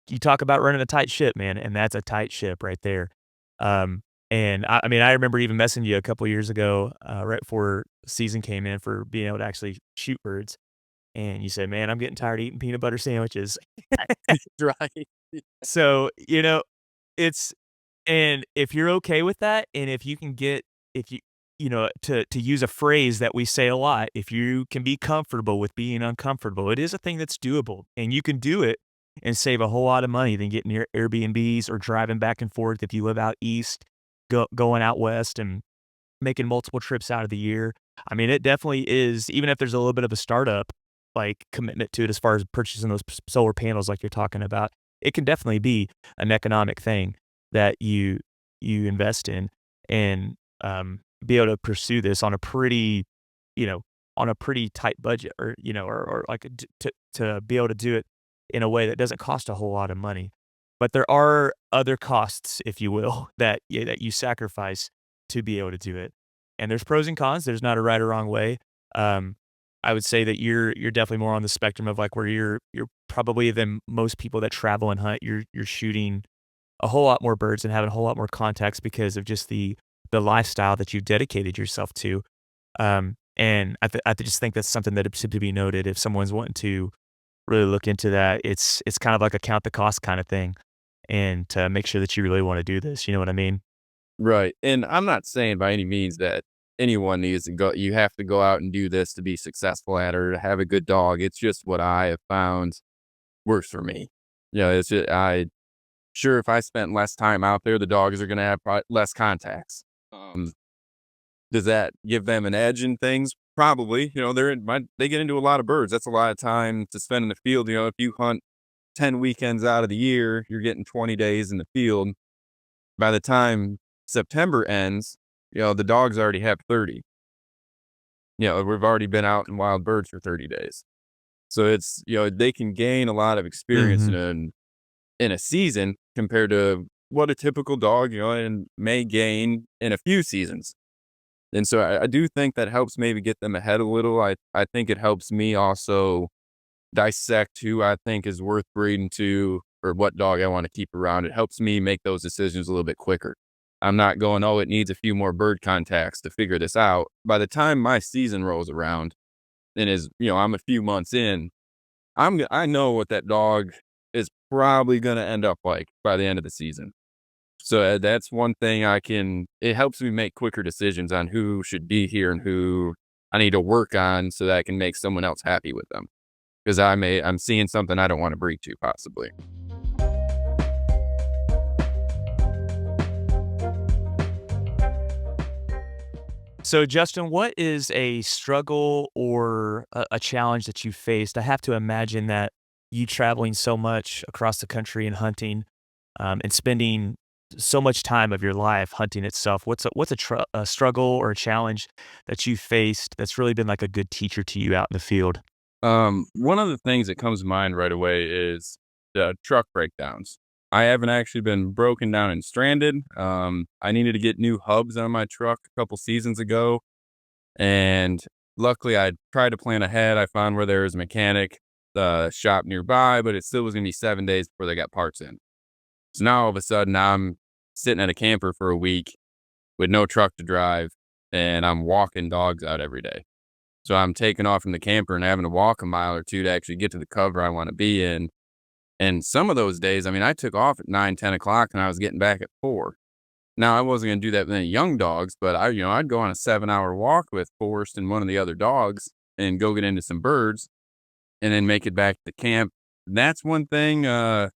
you talk about running a tight ship, man, and that's a tight ship right there. And I mean, I remember even messaging you a couple years ago, right before season came in for being able to actually shoot birds. And you said, "Man, I'm getting tired of eating peanut butter sandwiches." Right. So, it's and if you're okay with that, and if you can get if to use a phrase that we say a lot, if you can be comfortable with being uncomfortable, it is a thing that's doable, and you can do it and save a whole lot of money than getting your Airbnbs or driving back and forth if you live out east, going out west and making multiple trips out of the year. I mean, it definitely is, even if there's a little bit of a startup, like, commitment to it as far as purchasing those solar panels like you're talking about, it can definitely be an economic thing that you invest in and, be able to pursue this on a pretty, you know, on a pretty tight budget or, or like to be able to do it in a way that doesn't cost a whole lot of money. But there are other costs, if you will, that you sacrifice to be able to do it. And there's pros and cons. There's not a right or wrong way. Um, I would say that you're definitely more on the spectrum of like where you're probably than most people that travel and hunt. You're shooting a whole lot more birds and having a whole lot more contacts because of just the lifestyle that you've dedicated yourself to. And I just think that's something that should be noted if someone's wanting to really look into that. It's kind of like a count the cost kind of thing, and to make sure that you really want to do this. You know what I mean? Right, and I'm not saying by any means that anyone needs to go you have to go out and do this to be successful at or to have a good dog. It's just what I have found works for me. It's just I sure, if I spent less time out there, the dogs are gonna have less contacts. Does that give them an edge in things? Probably. They get into a lot of birds. That's a lot of time to spend in the field. If you hunt 10 weekends out of the year, you're getting 20 days in the field. By the time September ends, the dogs already have 30. We've already been out in wild birds for 30 days. So they can gain a lot of experience Mhm. in a season compared to what a typical dog, and may gain in a few seasons. And so I do think that helps maybe get them ahead a little. I think it helps me also dissect who I think is worth breeding to or what dog I want to keep around. It helps me make those decisions a little bit quicker. I'm not going, oh, it needs a few more bird contacts to figure this out. By the time my season rolls around and I'm a few months in, I know what that dog is probably going to end up like by the end of the season. So that's one thing it helps me make quicker decisions on who should be here and who I need to work on so that I can make someone else happy with them. Because I'm seeing something I don't want to breed to possibly. So, Justin, what is a struggle or a challenge that you faced? I have to imagine that you traveling so much across the country and hunting, and spending so much time of your life hunting itself. What's a struggle or a challenge that you faced that's really been like a good teacher to you out in the field? One of the things that comes to mind right away is the truck breakdowns. I haven't actually been broken down and stranded. I needed to get new hubs on my truck a couple seasons ago, and luckily I tried to plan ahead. I found where there was a mechanic shop nearby, but it still was going to be 7 days before they got parts in. So now all of a sudden I'm sitting at a camper for a week with no truck to drive, and I'm walking dogs out every day. So I'm taking off from the camper and having to walk a mile or two to actually get to the cover I want to be in. And some of those days, I mean, I took off at 9, 10 o'clock and I was getting back at 4. Now I wasn't going to do that with any young dogs, but I'd go on a 7-hour walk with Forrest and one of the other dogs and go get into some birds and then make it back to the camp. That's one thing, I'm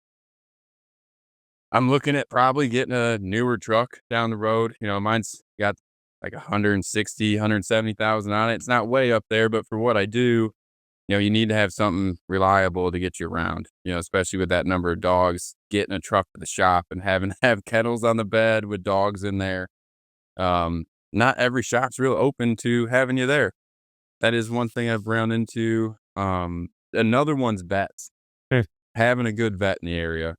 looking at probably getting a newer truck down the road. Mine's got like 160, 170,000 on it. It's not way up there, but for what I do, you need to have something reliable to get you around, especially with that number of dogs, getting a truck to the shop and having to have kennels on the bed with dogs in there. Not every shop's real open to having you there. That is one thing I've run into. Another one's vets. Hmm. Having a good vet in the area,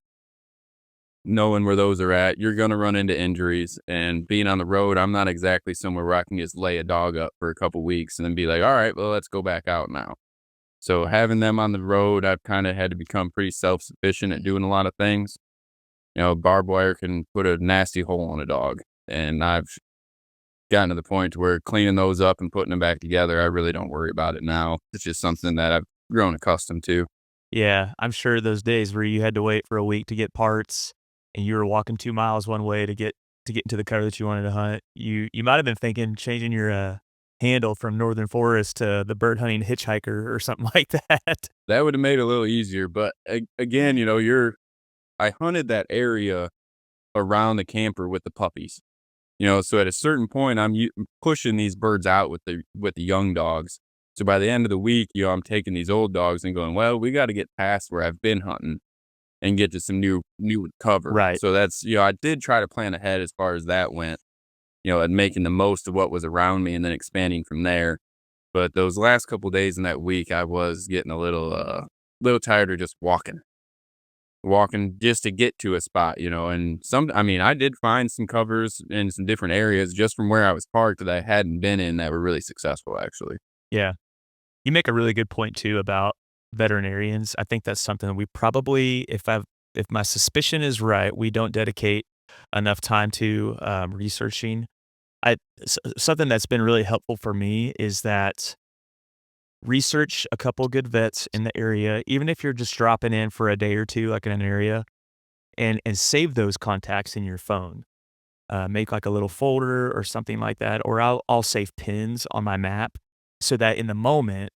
knowing where those are at, you're going to run into injuries. And being on the road, I'm not exactly somewhere where I can just lay a dog up for a couple weeks and then be like, all right, well, let's go back out now. So having them on the road, I've kind of had to become pretty self-sufficient at doing a lot of things. Barbed wire can put a nasty hole on a dog. And I've gotten to the point where cleaning those up and putting them back together, I really don't worry about it now. It's just something that I've grown accustomed to. Yeah, I'm sure those days where you had to wait for a week to get parts and you were walking 2 miles one way to get into the cover that you wanted to hunt, you might have been thinking changing your, handle from Northern Forest to the bird hunting hitchhiker or something like that. That would have made it a little easier. But again, I hunted that area around the camper with the puppies. So at a certain point, I'm pushing these birds out with the young dogs. So by the end of the week, I'm taking these old dogs and going, well, we got to get past where I've been hunting and get to some new cover. Right. So that's I did try to plan ahead as far as that went. And making the most of what was around me and then expanding from there. But those last couple days in that week, I was getting a little tired of just walking just to get to a spot, and I mean, I did find some covers in some different areas just from where I was parked that I hadn't been in that were really successful, actually. Yeah. You make a really good point too about veterinarians. I think that's something that we probably, if my suspicion is right, we don't dedicate enough time to researching. Something that's been really helpful for me is that research a couple good vets in the area, even if you're just dropping in for a day or two, like in an area, and save those contacts in your phone. Make like a little folder or something like that, or I'll save pins on my map so that in the moment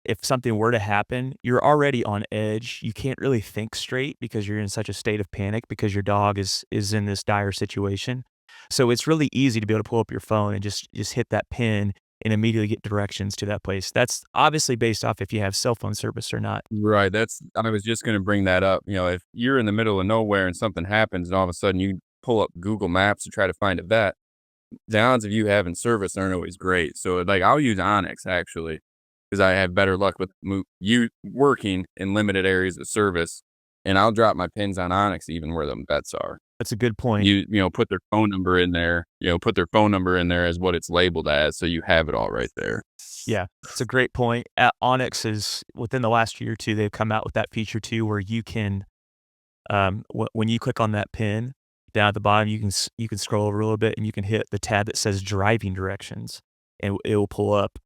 if something were to happen, you're already on edge. You can't really think straight because you're in such a state of panic because your dog is in this dire situation. So it's really easy to be able to pull up your phone and just hit that pin and immediately get directions to that place. That's obviously based off if you have cell phone service or not. Right. I was just going to bring that up. If you're in the middle of nowhere and something happens and all of a sudden you pull up Google Maps to try to find a vet, the odds of you having service aren't always great. So like I'll use Onyx actually because I have better luck with you working in limited areas of service, and I'll drop my pins on Onyx even where the vets are. That's a good point. Put their phone number in there. Put their phone number in there as what it's labeled as, so you have it all right there. Yeah, it's a great point. Onyx is within the last year or two, they've come out with that feature too, where you can, when you click on that pin down at the bottom, you can scroll over a little bit and you can hit the tab that says driving directions, and it will pull up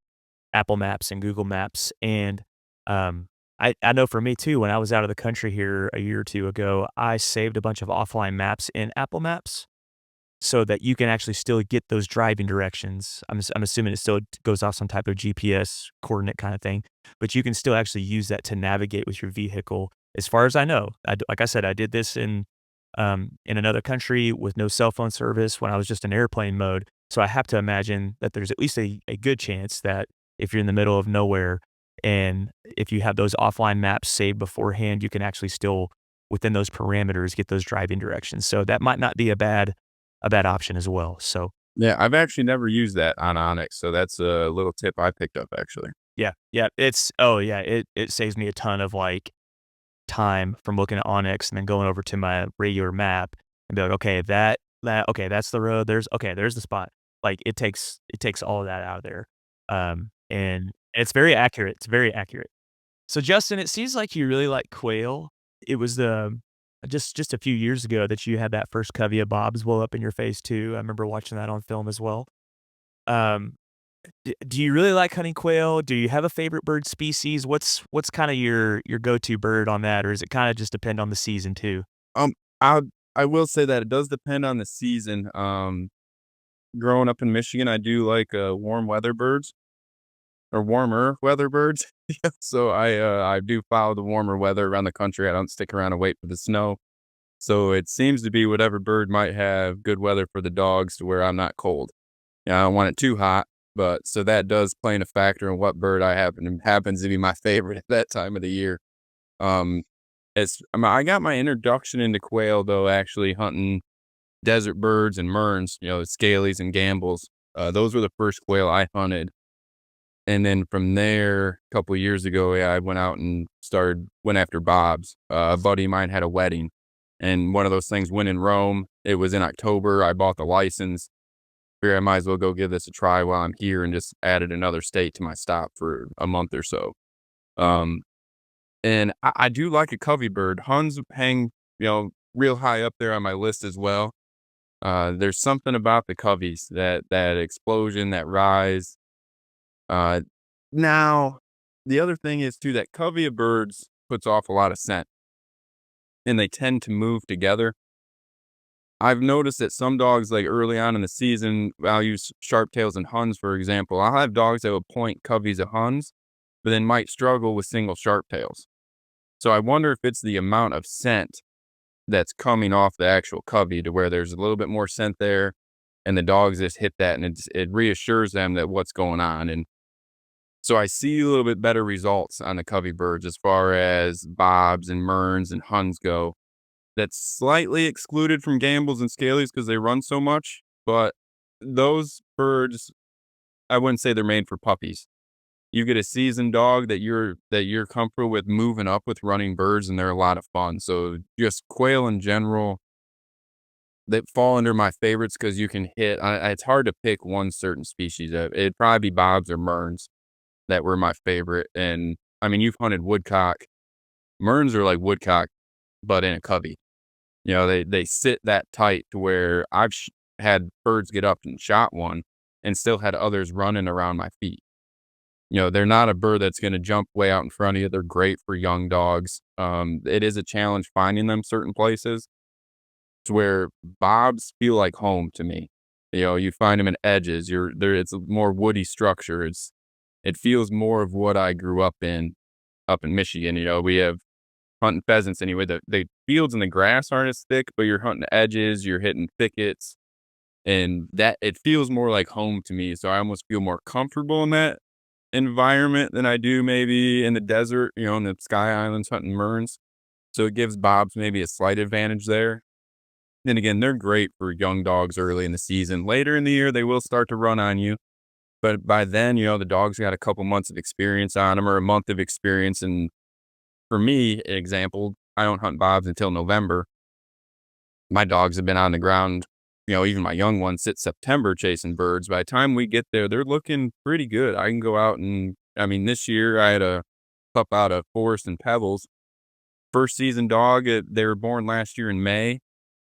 Apple Maps and Google Maps. And I know for me too, when I was out of the country here a year or two ago, I saved a bunch of offline maps in Apple Maps so that you can actually still get those driving directions. I'm assuming it still goes off some type of GPS coordinate kind of thing, but you can still actually use that to navigate with your vehicle. As far as I know, like I said, I did this in another country with no cell phone service when I was just in airplane mode. So I have to imagine that there's at least a good chance that if you're in the middle of nowhere and if you have those offline maps saved beforehand, you can actually still, within those parameters, get those driving directions. So that might not be a bad option as well. So Yeah, I've actually never used that on Onyx, so that's a little tip I picked up actually. yeah, yeah, it saves me a ton of like time from looking at Onyx and then going over to my regular map and be like, okay, okay, that's the road. There's the spot. Like it takes all of that out of there. And it's very accurate. It's very accurate. So Justin, it seems like you really like quail. It was the just a few years ago that you had that first covey of bobs blow up in your face too. I remember watching that on film as well. Um, do you really like hunting quail? Do you have a favorite bird species? What's kinda your go-to bird on that, or is it kinda just depend on the season too? Um, I I will say that it does depend on the season. Growing up in Michigan, I do like warm weather birds or warmer weather birds. Yeah, so I do follow the warmer weather around the country. I don't stick around and wait for the snow. So it seems to be whatever bird might have good weather for the dogs to where I'm not cold. Yeah, I don't want it too hot, but so that does play in a factor in what bird happens to be my favorite at that time of the year. Um, I got my introduction into quail though, actually hunting desert birds and merns, scalies and gambles. Those were the first quail I hunted. And then from there, a couple of years ago, yeah, I went out and went after bobs. A buddy of mine had a wedding, and one of those things went in Rome. It was in October. I bought the license. Figured I might as well go give this a try while I'm here, and just added another state to my stop for a month or so. Um, and I do like a covey bird. Huns hang, real high up there on my list as well. There's something about the coveys, that explosion, that rise. Uh, Now, the other thing is too that covey of birds puts off a lot of scent, and they tend to move together. I've noticed that some dogs, like early on in the season, I'll use sharp tails and Huns for example. I'll have dogs that will point coveys of Huns, but then might struggle with single sharp tails. So I wonder if it's the amount of scent that's coming off the actual covey to where there's a little bit more scent there, and the dogs just hit that, and it reassures them that what's going on. And so I see a little bit better results on the covey birds as far as bobs and merns and Huns go. That's slightly excluded from gambles and scalies because they run so much, but those birds, I wouldn't say they're made for puppies. You get a seasoned dog that you're comfortable with moving up with running birds, and they're a lot of fun. So just quail in general, that fall under my favorites because you can hit. It's hard to pick one certain species. It'd probably be bobs or merns that were my favorite. And I mean, you've hunted woodcock. Merns are like woodcock, but in a covey. They sit that tight to where had birds get up and shot one and still had others running around my feet. They're not a bird that's going to jump way out in front of you. They're great for young dogs. It is a challenge finding them certain places to where bobs feel like home to me. You find them in edges. You're there. It's a more woody structure. It feels more of what I grew up in Michigan. We have hunting pheasants anyway. The fields and the grass aren't as thick, but you're hunting edges, you're hitting thickets, and that it feels more like home to me. So I almost feel more comfortable in that environment than I do maybe in the desert, in the Sky Islands hunting merns. So it gives bobs maybe a slight advantage there. Then again, they're great for young dogs early in the season. Later in the year, they will start to run on you. But by then, the dog's got a couple months of experience on them or a month of experience. And for me, example, I don't hunt bobs until November. My dogs have been on the ground, even my young ones sit September chasing birds. By the time we get there, they're looking pretty good. I can go out and, I mean, this year I had a pup out of Forest and Pebbles. First season dog, they were born last year in May.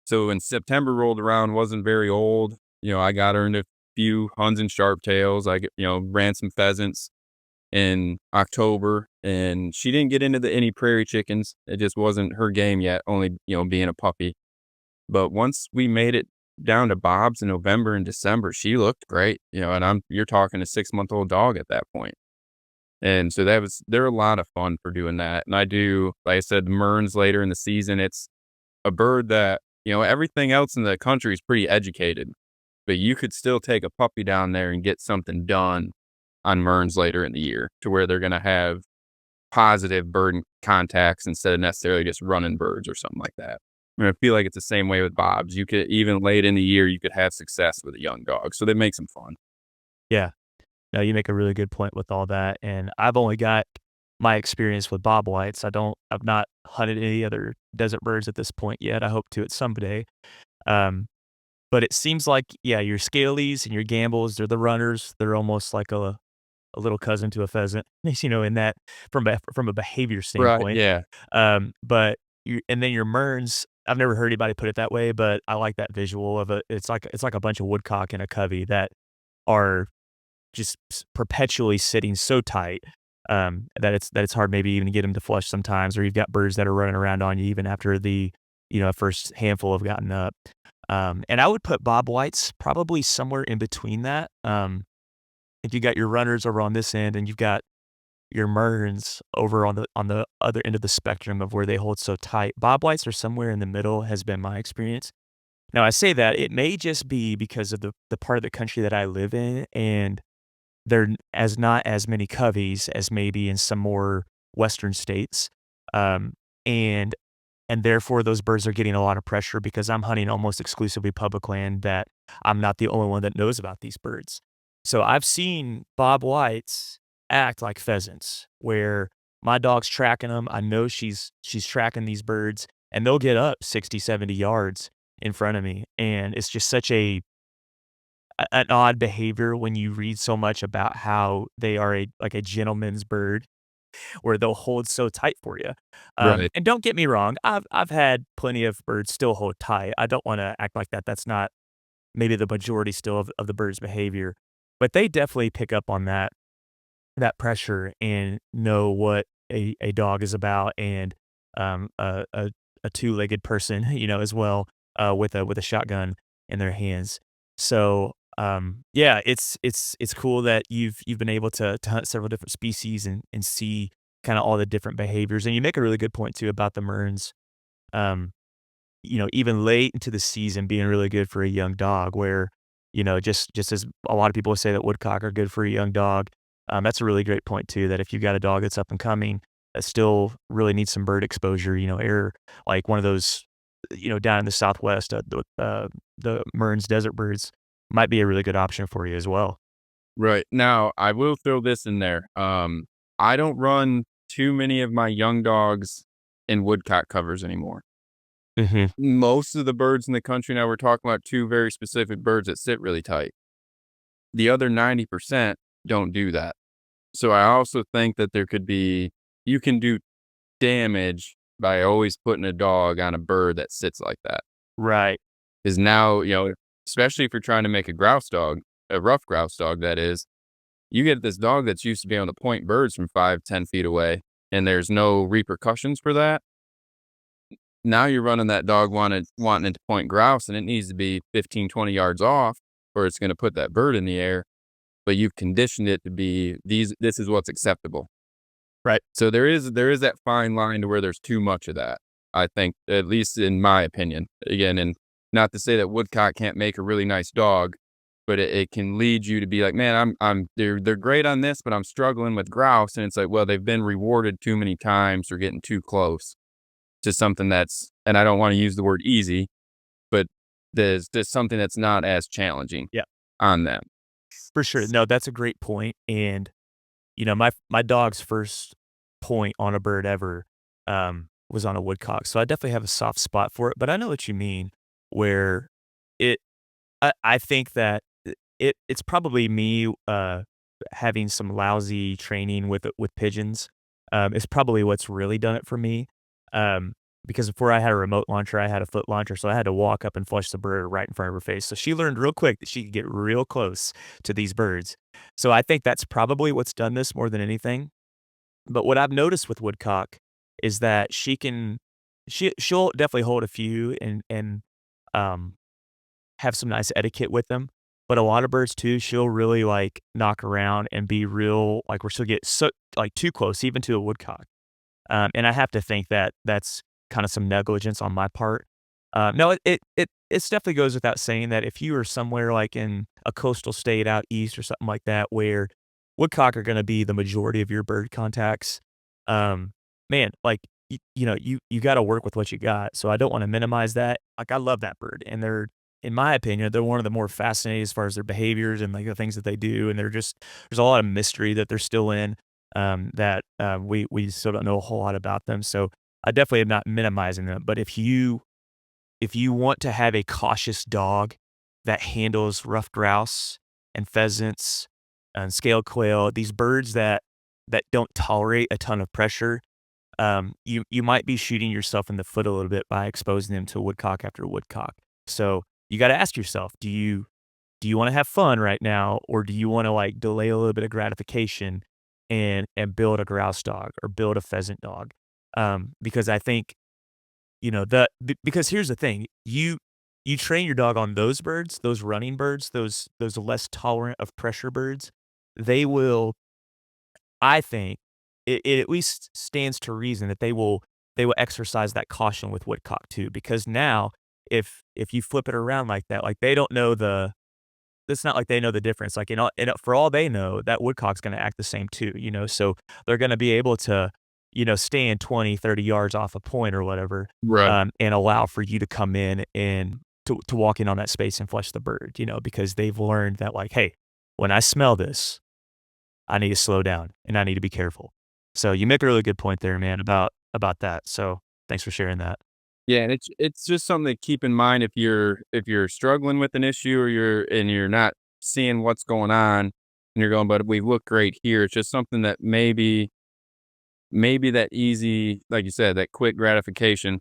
So when September rolled around, wasn't very old. I got her into a few Huns and sharp tails. Ran some pheasants in October, and she didn't get into any prairie chickens. It just wasn't her game yet, only, being a puppy. But once we made it down to bobs in November and December, she looked great, and you're talking a 6-month-old dog at that point. And so they're a lot of fun for doing that. And I do, like I said, merns later in the season. It's a bird that, everything else in the country is pretty educated. but you could still take a puppy down there and get something done on Merns later in the year to where they're going to have positive bird contacts instead of necessarily just running birds or something like that. And I feel like it's the same way with bobs. You could, even late in the year, you could have success with a young dog. So that makes them fun. Yeah. No, you make a really good point with all that, and I've only got my experience with bobwhites. I've not hunted any other desert birds at this point yet. I hope to at someday. Um, but it seems like, yeah, your scalies and your gambles, they're the runners. They're almost like a little cousin to a pheasant, in that from a behavior Right. standpoint. Yeah. But you and then your merns, I've never heard anybody put it that way, but I like that visual of it's like a bunch of woodcock in a covey that are just perpetually sitting so tight, that it's hard maybe even to get them to flush sometimes, or you've got birds that are running around on you even after the, first handful have gotten up. And I would put bobwhites probably somewhere in between that. If you got your runners over on this end and you've got your merns over on the other end of the spectrum of where they hold so tight, bobwhites are somewhere in the middle has been my experience. Now I say that, it may just be because of the part of the country that I live in, and not as many coveys as maybe in some more western states, um, and therefore those birds are getting a lot of pressure because I'm hunting almost exclusively public land that I'm not the only one that knows about these birds. So I've seen bob whites act like pheasants, where my dog's tracking them. I know she's tracking these birds, and they'll get up 60, 70 yards in front of me, and it's just such an odd behavior when you read so much about how they are a gentleman's bird, where they'll hold so tight for you. Right. And don't get me wrong, I've had plenty of birds still hold tight. I don't wanna act like that's not maybe the majority still of the bird's behavior, but they definitely pick up on that pressure and know what a dog is about, and, a two-legged person, as well, with a shotgun in their hands. So, yeah, it's cool that you've been able to hunt several different species and see kinda all the different behaviors, and you make a really good point too about the Merns. Um, even late into the season being really good for a young dog where, just as a lot of people say that woodcock are good for a young dog, that's a really great point too, that if you've got a dog that's up and coming that still really needs some bird exposure, air like one of those, down in the Southwest, the Mearns desert birds might be a really good option for you as well. Right. Now, I will throw this in there. I don't run too many of my young dogs in woodcock covers anymore. Mhm. Most of the birds in the country now, we're talking about two very specific birds that sit really tight. The other 90% don't do that. So I also think that you can do damage by always putting a dog on a bird that sits like that. Right. Is now, especially if you're trying to make a rough grouse dog, that is, you get this dog that's used to be able to point birds from 5, 10 feet away, and there's no repercussions for that. Now you're running that dog wanting it to point grouse, and it needs to be 15, 20 yards off, or it's going to put that bird in the air. But you've conditioned it to be this is what's acceptable. Right. So there is that fine line to where there's too much of that. I think, at least in my opinion. Again, and not to say that woodcock can't make a really nice dog, but it can lead you to be like, man, they're great on this, but I'm struggling with grouse, and it's like, well, they've been rewarded too many times for getting too close to something that's, and I don't want to use the word easy, but there's something that's not as challenging Yeah, on them. for sure. No, that's a great point, and my dog's first point on a bird ever, was on a woodcock, so I definitely have a soft spot for it, but I know what you mean, where it I think that it's probably me, having some lousy training with pigeons, is probably what's really done it for me, because before I had a remote launcher, I had a foot launcher, so I had to walk up and flush the bird right in front of her face, so she learned real quick that she could get real close to these birds. So I think that's probably what's done this more than anything. But what I've noticed with woodcock is that she'll definitely hold a few and um, have some nice etiquette with them. But a lot of birds too, she'll really like knock around and be real like where she'll get so like too close, even to a woodcock. And I have to think that that's kind of some negligence on my part. No, it's definitely goes without saying that if you are somewhere like in a coastal state out east or something like that where woodcock are gonna be the majority of your bird contacts, um, man, like, you know, you gotta work with what you got, so I don't wanna minimize that. Like, I love that bird, and they're in my opinion, they're one of the more fascinating as far as their behaviors and, like, the things that they do, and they're just there's a lot of mystery that they're still in, that, we still don't know a whole lot about them, so I definitely am not minimizing them, but if you want to have a cautious dog that handles rough grouse and pheasants and scaled quail, these birds that don't tolerate a ton of pressure, you might be shooting yourself in the foot a little bit by exposing them to woodcock after woodcock. So you got to ask yourself, do you want to have fun right now, or do you want to like delay a little bit of gratification and build a grouse dog or build a pheasant dog? Because I think you know, because here's the thing, you train your dog on those birds, those running birds, those less tolerant of pressure birds, they will I think it at least stands to reason that they will exercise that caution with woodcock too, because now if you flip it around like that, like, they don't know the it's not like they know the difference, like, for all they know, that woodcock's gonna act the same too, you know, so they're gonna be able to, you know, stand 20, 30 yards off a point or whatever, Right. and allow for you to come in and to walk in on that space and flush the bird, you know, because they've learned that, like, "Hey, when I smell this, I need to slow down, and I need to be careful." So you make a really good point there, man, about that, so thanks for sharing that. Yeah, and it's just something to keep in mind if you're struggling with an issue or you're not seeing what's going on and you're going, but we look great here. It's just something that maybe that easy, like you said, that quick gratification.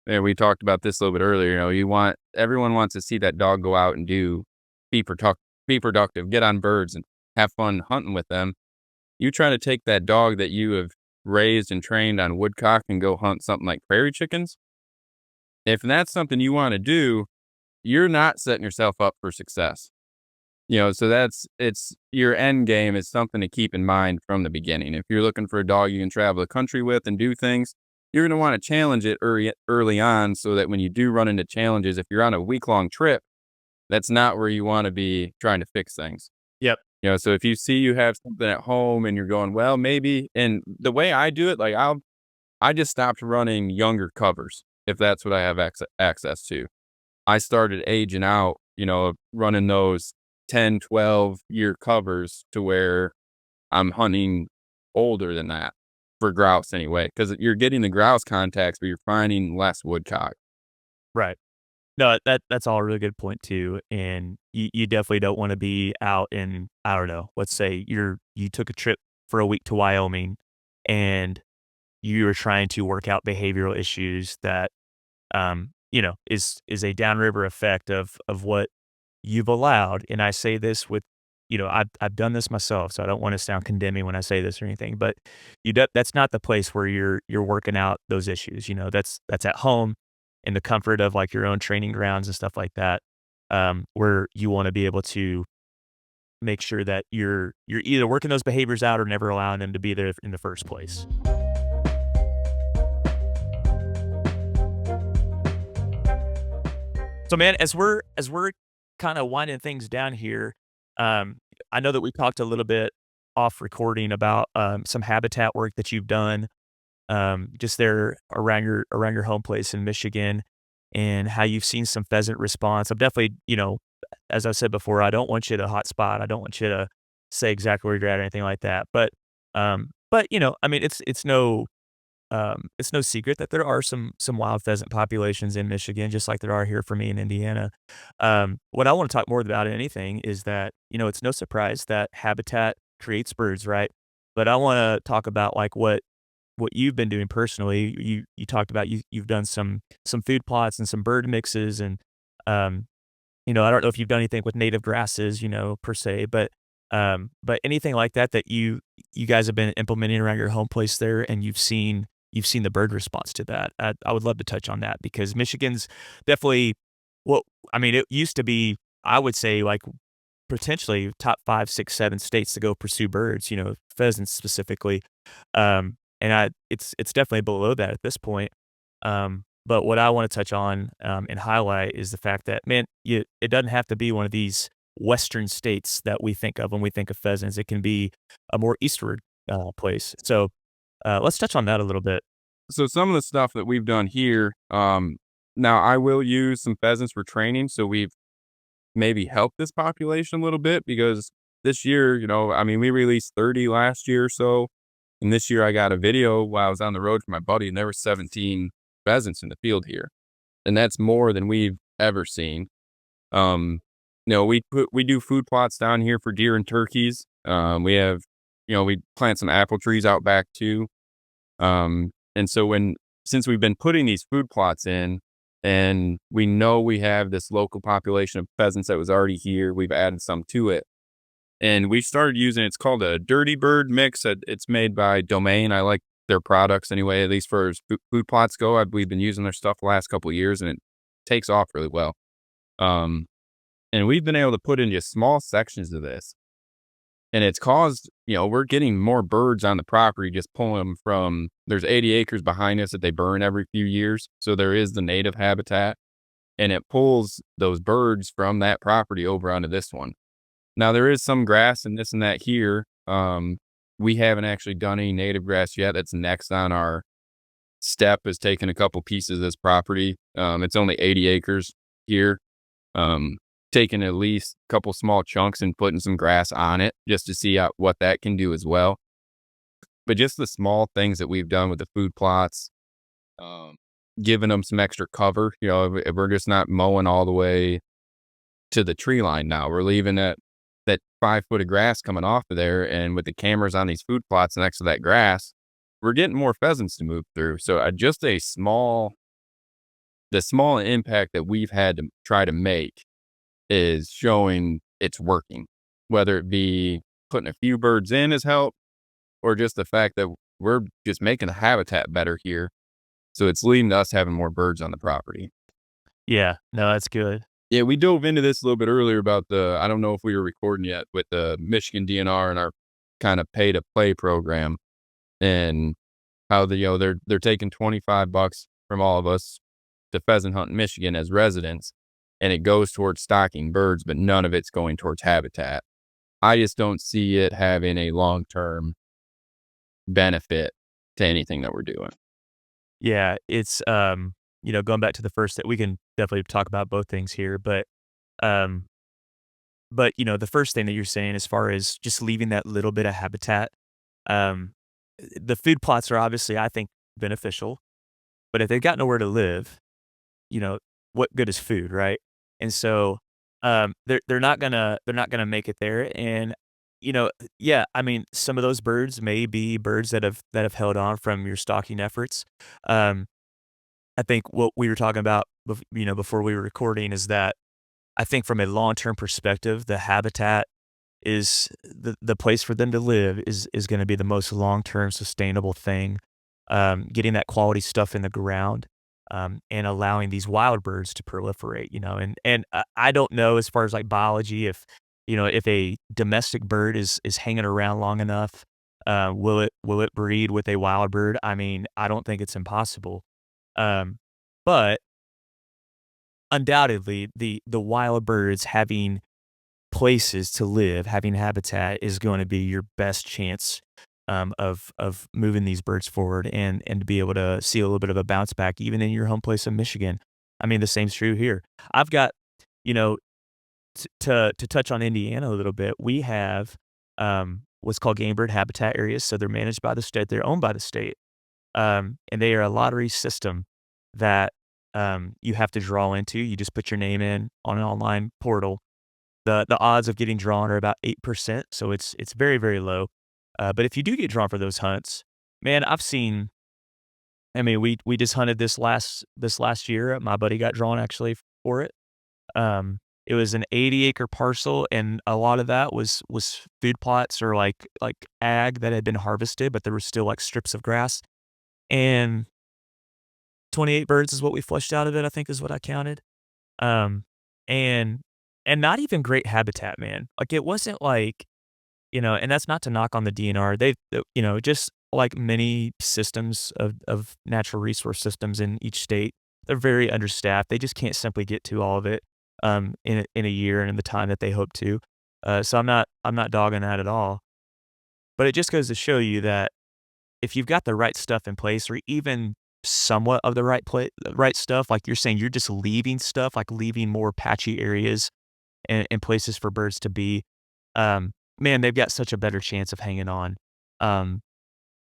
And we talked about this a little bit earlier. You know, everyone wants to see that dog go out and be productive, be productive, get on birds and have fun hunting with them. You try to take that dog that you have raised and trained on woodcock and go hunt something like prairie chickens. If that's something you want to do, you're not setting yourself up for success. You know, so it's your end game is something to keep in mind from the beginning. If you're looking for a dog you can travel the country with and do things, you're going to want to challenge it early on so that when you do run into challenges, if you're on a week-long trip, that's not where you want to be trying to fix things. Yep. You know, so if you see you have something at home and you're going, well, maybe, and the way I do it, like I just stopped running younger covers if that's what I have access to. I started aging out, you know, running those 10, 12-year covers to where I'm hunting older than that for grouse anyway, because you're getting the grouse contacts, but you're finding less woodcock. Right. No, that's all a really good point too, and you definitely don't wanna be out in, I don't know, let's say you took a trip for a week to Wyoming, and you were trying to work out behavioral issues that, you know, is a downriver effect of what you've allowed, and I say this with you know, I've done this myself, so I don't wanna sound condemning when I say this or anything, but that's not the place where you're working out those issues, you know, that's at home in the comfort of, like, your own training grounds and stuff like that, where you wanna be able to make sure that you're either working those behaviors out or never allowing them to be there in the first place. So, man, as we're kinda winding things down here, um, I know that we talked a little bit off recording about, some habitat work that you've done, just there around your home place in Michigan, and how you've seen some pheasant response. I'm definitely, you know, as I said before, I don't want you to hot spot. I don't want you to say exactly where you're at or anything like that. But you know, I mean, it's no secret that there are some wild pheasant populations in Michigan, just like there are here for me in Indiana. What I want to talk more about than anything is that, you know, it's no surprise that habitat creates birds, right? But I want to talk about like what you've been doing personally. You talked about you've done some food plots and some bird mixes and um you know, I don't know if you've done anything with native grasses, you know, per se, but anything like that that you guys have been implementing around your home place there, and you've seen the bird response to that. I would love to touch on that because Michigan's definitely well, I mean, it used to be, I would say, like potentially top 5, 6, 7 states to go pursue birds, you know, pheasants specifically. And it's definitely below that at this point. But what I wanna touch on, and highlight is the fact that, man, it doesn't have to be one of these Western states that we think of when we think of pheasants. It can be a more eastward, place. So, let's touch on that a little bit. So some of the stuff that we've done here, now I will use some pheasants for training, so we've maybe helped this population a little bit because this year, I mean, we released 30 last year or so, and this year I got a video while I was on the road for my buddy, and there were 17 pheasants in the field here, and that's more than we've ever seen. Um, we do food plots down here for deer and turkeys. We have, we plant some apple trees out back too. And so since we've been putting these food plots in, and we know we have this local population of pheasants that was already here, we've added some to it. And we started using, it's called a dirty bird mix. It's made by Domain. I like their products anyway, at least for as food plots go. We've been using their stuff the last couple of years, and it takes off really well. Um, and we've been able to put in just small sections of this. And it's caused, we're getting more birds on the property, just pulling them from, there's 80 acres behind us that they burn every few years. So there is the native habitat, and it pulls those birds from that property over onto this one. Now there is some grass and this and that here. We haven't actually done any native grass yet. That's next on our step, is taking a couple pieces of this property. It's only 80 acres here. Taking at least a couple small chunks and putting some grass on it just to see what that can do as well. But just the small things that we've done with the food plots, giving them some extra cover. If we're just not mowing all the way to the tree line now, we're leaving that 5 foot of grass coming off of there. And with the cameras on these food plots next to that grass, we're getting more pheasants to move through. So the small impact that we've had to try to make is showing it's working, whether it be putting a few birds in as help, or just the fact that we're just making the habitat better here. So it's leading to us having more birds on the property. Yeah, no, that's good. Yeah, we dove into this a little bit earlier about I don't know if we were recording yet, with the Michigan DNR and our kind of pay to play program, and how they're taking $25 from all of us to pheasant hunt in Michigan as residents, and it goes towards stocking birds, but none of it's going towards habitat. I just don't see it having a long-term benefit to anything that we're doing. Yeah, it's, going back to the first that we can definitely talk about both things here, um, the first thing that you're saying as far as just leaving that little bit of habitat, um, the food plots are obviously, I think, beneficial, but if they've got nowhere to live, you know, what good is food, right? And so, they're not gonna make it there, and, yeah, I mean, some of those birds may be birds that have held on from your stalking efforts. Um, I think what we were talking about before we were recording is that I think from a long-term perspective, the habitat is the place for them to live is gonna be the most long-term sustainable thing. Getting that quality stuff in the ground, and allowing these wild birds to proliferate, and I don't know as far as, like, biology if a domestic bird is hanging around long enough, will it breed with a wild bird? I mean, I don't think it's impossible. Um, but undoubtedly, the wild birds having places to live, having habitat is gonna be your best chance, of moving these birds forward and to be able to see a little bit of a bounce back even in your home place in Michigan. I mean, the same's true here. I've got you know, to touch on Indiana a little bit, we have, what's called game bird habitat areas, so they're managed by the state, they're owned by the state, and they are a lottery system that, you have to draw into. You just put your name in on an online portal. The odds of getting drawn are about 8%, so it's very, very low. But if you do get drawn for those hunts, man, I mean, we just hunted this last year. My buddy got drawn actually for it. It was an 80-acre parcel, and a lot of that was food plots or like ag that had been harvested, but there were still like strips of grass. And 28 birds is what we flushed out of it, I think is what I counted. Um, and and not even great habitat, man. Like, it wasn't like, and that's not to knock on the DNR. Just like many systems of natural resource systems in each state, they're very understaffed. They just can't simply get to all of it in a year and in the time that they hope to. So I'm not dogging that at all. But it just goes to show you that if you've got the right stuff in place, or even somewhat of the right stuff, like you're saying, you're just leaving stuff, like leaving more patchy areas and places for birds to be, man, they've got such a better chance of hanging on. Um,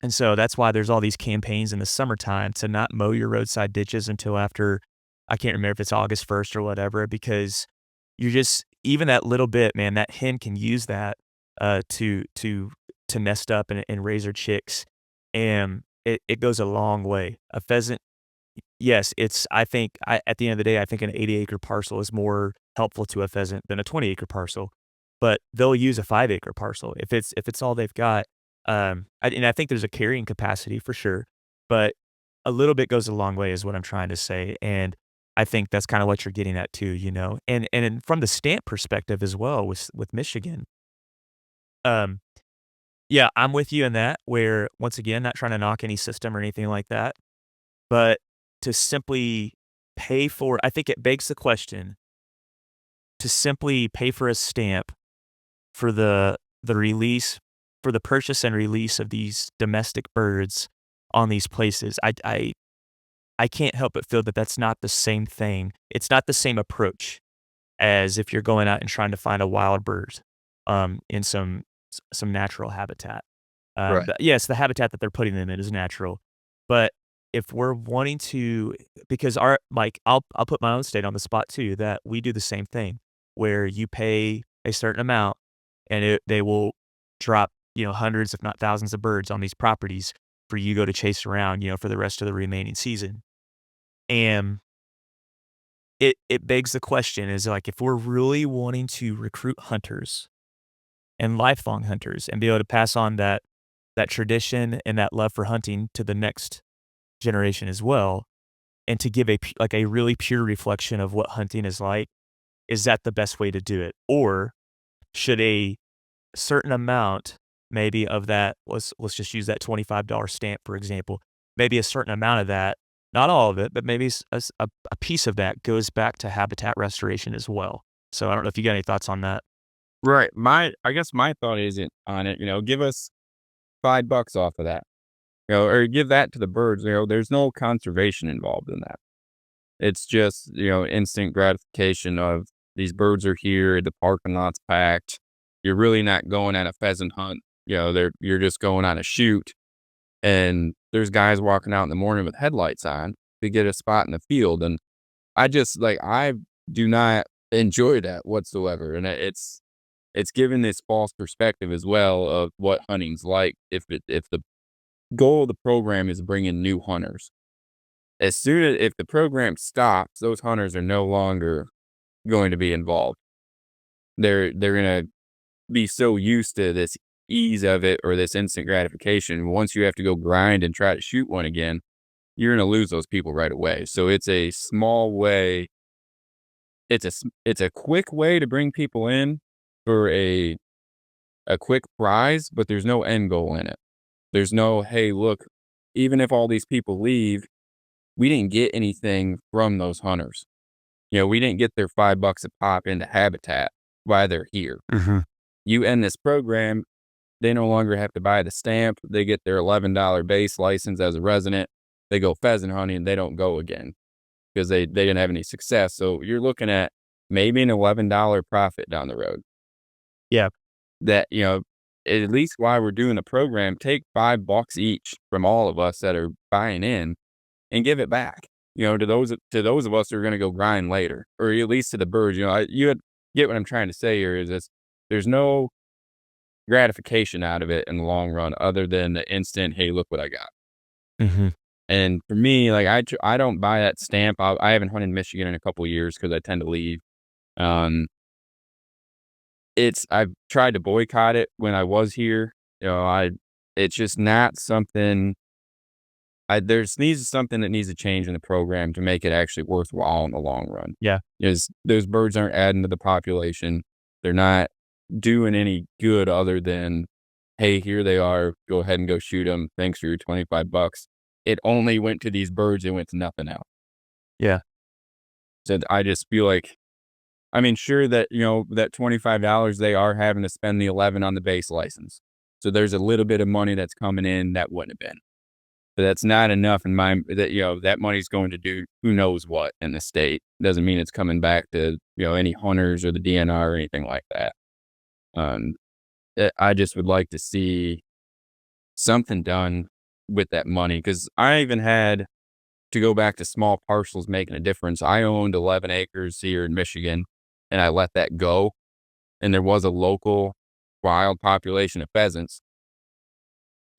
and so that's why there's all these campaigns in the summertime to not mow your roadside ditches until after, I can't remember if it's August 1st or whatever, because you're just even that little bit, man, that hen can use that to nest up and raise her chicks. And it goes a long way. A pheasant, yes, I think at the end of the day, I think an 80-acre parcel is more helpful to a pheasant than a 20-acre parcel, but they'll use a 5-acre parcel if it's all they've got. And I think there's a carrying capacity for sure, but a little bit goes a long way is what I'm trying to say, and I think that's kinda what you're getting at too, you know? And from the stamp perspective as well with Michigan, um, yeah, I'm with you in that, where, once again, not trying to knock any system or anything like that, but to simply pay for, I think it begs the question, to simply pay for a stamp for the release for the purchase and release of these domestic birds on these places, I can't help but feel that that's not the same thing. It's not the same approach as if you're going out and trying to find a wild bird, in some natural habitat. Right. Yes, the habitat that they're putting them in is natural, but if we're wanting to, because I'll put my own state on the spot too, that we do the same thing, where you pay a certain amount and they will drop, hundreds, if not thousands of birds on these properties for you to go to chase around, for the rest of the remaining season. And it begs the question is, like, if we're really wanting to recruit hunters and lifelong hunters and be able to pass on that tradition and that love for hunting to the next generation as well, and to give like a really pure reflection of what hunting is like, is that the best way to do it? Or should a certain amount, maybe, of that, let's just use that $25 stamp, for example, maybe a certain amount of that, not all of it, but maybe a piece of that goes back to habitat restoration as well. So I don't know if you got any thoughts on that. Right. I guess my thought isn't on it, give us $5 off of that, or give that to the birds. There's no conservation involved in that. It's just, instant gratification of these birds are here, the parking lot's packed. You're really not going on a pheasant hunt. You're just going on a shoot, and there's guys walking out in the morning with headlights on to get a spot in the field. And I do not enjoy that whatsoever. And it's given this false perspective as well of what hunting's like. If the goal of the program is bringing new hunters, if the program stops, those hunters are no longer going to be involved. They're gonna be so used to this ease of it, or this instant gratification. Once you have to go grind and try to shoot one again, you're gonna lose those people right away. So it's a small way. It's a quick way to bring people in for a quick prize, but there's no end goal in it. There's no, hey, look, even if all these people leave, we didn't get anything from those hunters. We didn't get their $5 a pop into habitat while they're here. Mhm. You end this program, they no longer have to buy the stamp. They get their $11 base license as a resident. They go pheasant hunting, they don't go again because they didn't have any success. So you're looking at maybe an $11 profit down the road. Yeah. That, at least while we're doing the program, take $5 each from all of us that are buying in and give it back, to those of us who are gonna go grind later, or at least to the birds. Get what I'm trying to say here is this: there's no gratification out of it in the long run other than the instant, "Hey, look what I got." Mhm. And for me, like, I don't buy that stamp. I haven't hunted in Michigan in a couple of years because I tend to leave. Um, I've tried to boycott it when I was here. It's just not something. There's needs something that needs to change in the program to make it actually worthwhile in the long run. Yeah. Is those birds aren't adding to the population. They're not doing any good other than, hey, here they are. Go ahead and go shoot them. Thanks for your $25. It only went to these birds. It went to nothing else. Yeah. So I just feel like, I mean, sure that, that $25, they are having to spend the 11 on the base license. So there's a little bit of money that's coming in that wouldn't have been. But that's not enough in my that, that money's going to do who knows what in the state. Doesn't mean it's coming back to, any hunters or the DNR or anything like that. Um, I just would like to see something done with that money, because I even had to go back to small parcels making a difference. I owned 11 acres here in Michigan, and I let that go. And there was a local wild population of pheasants.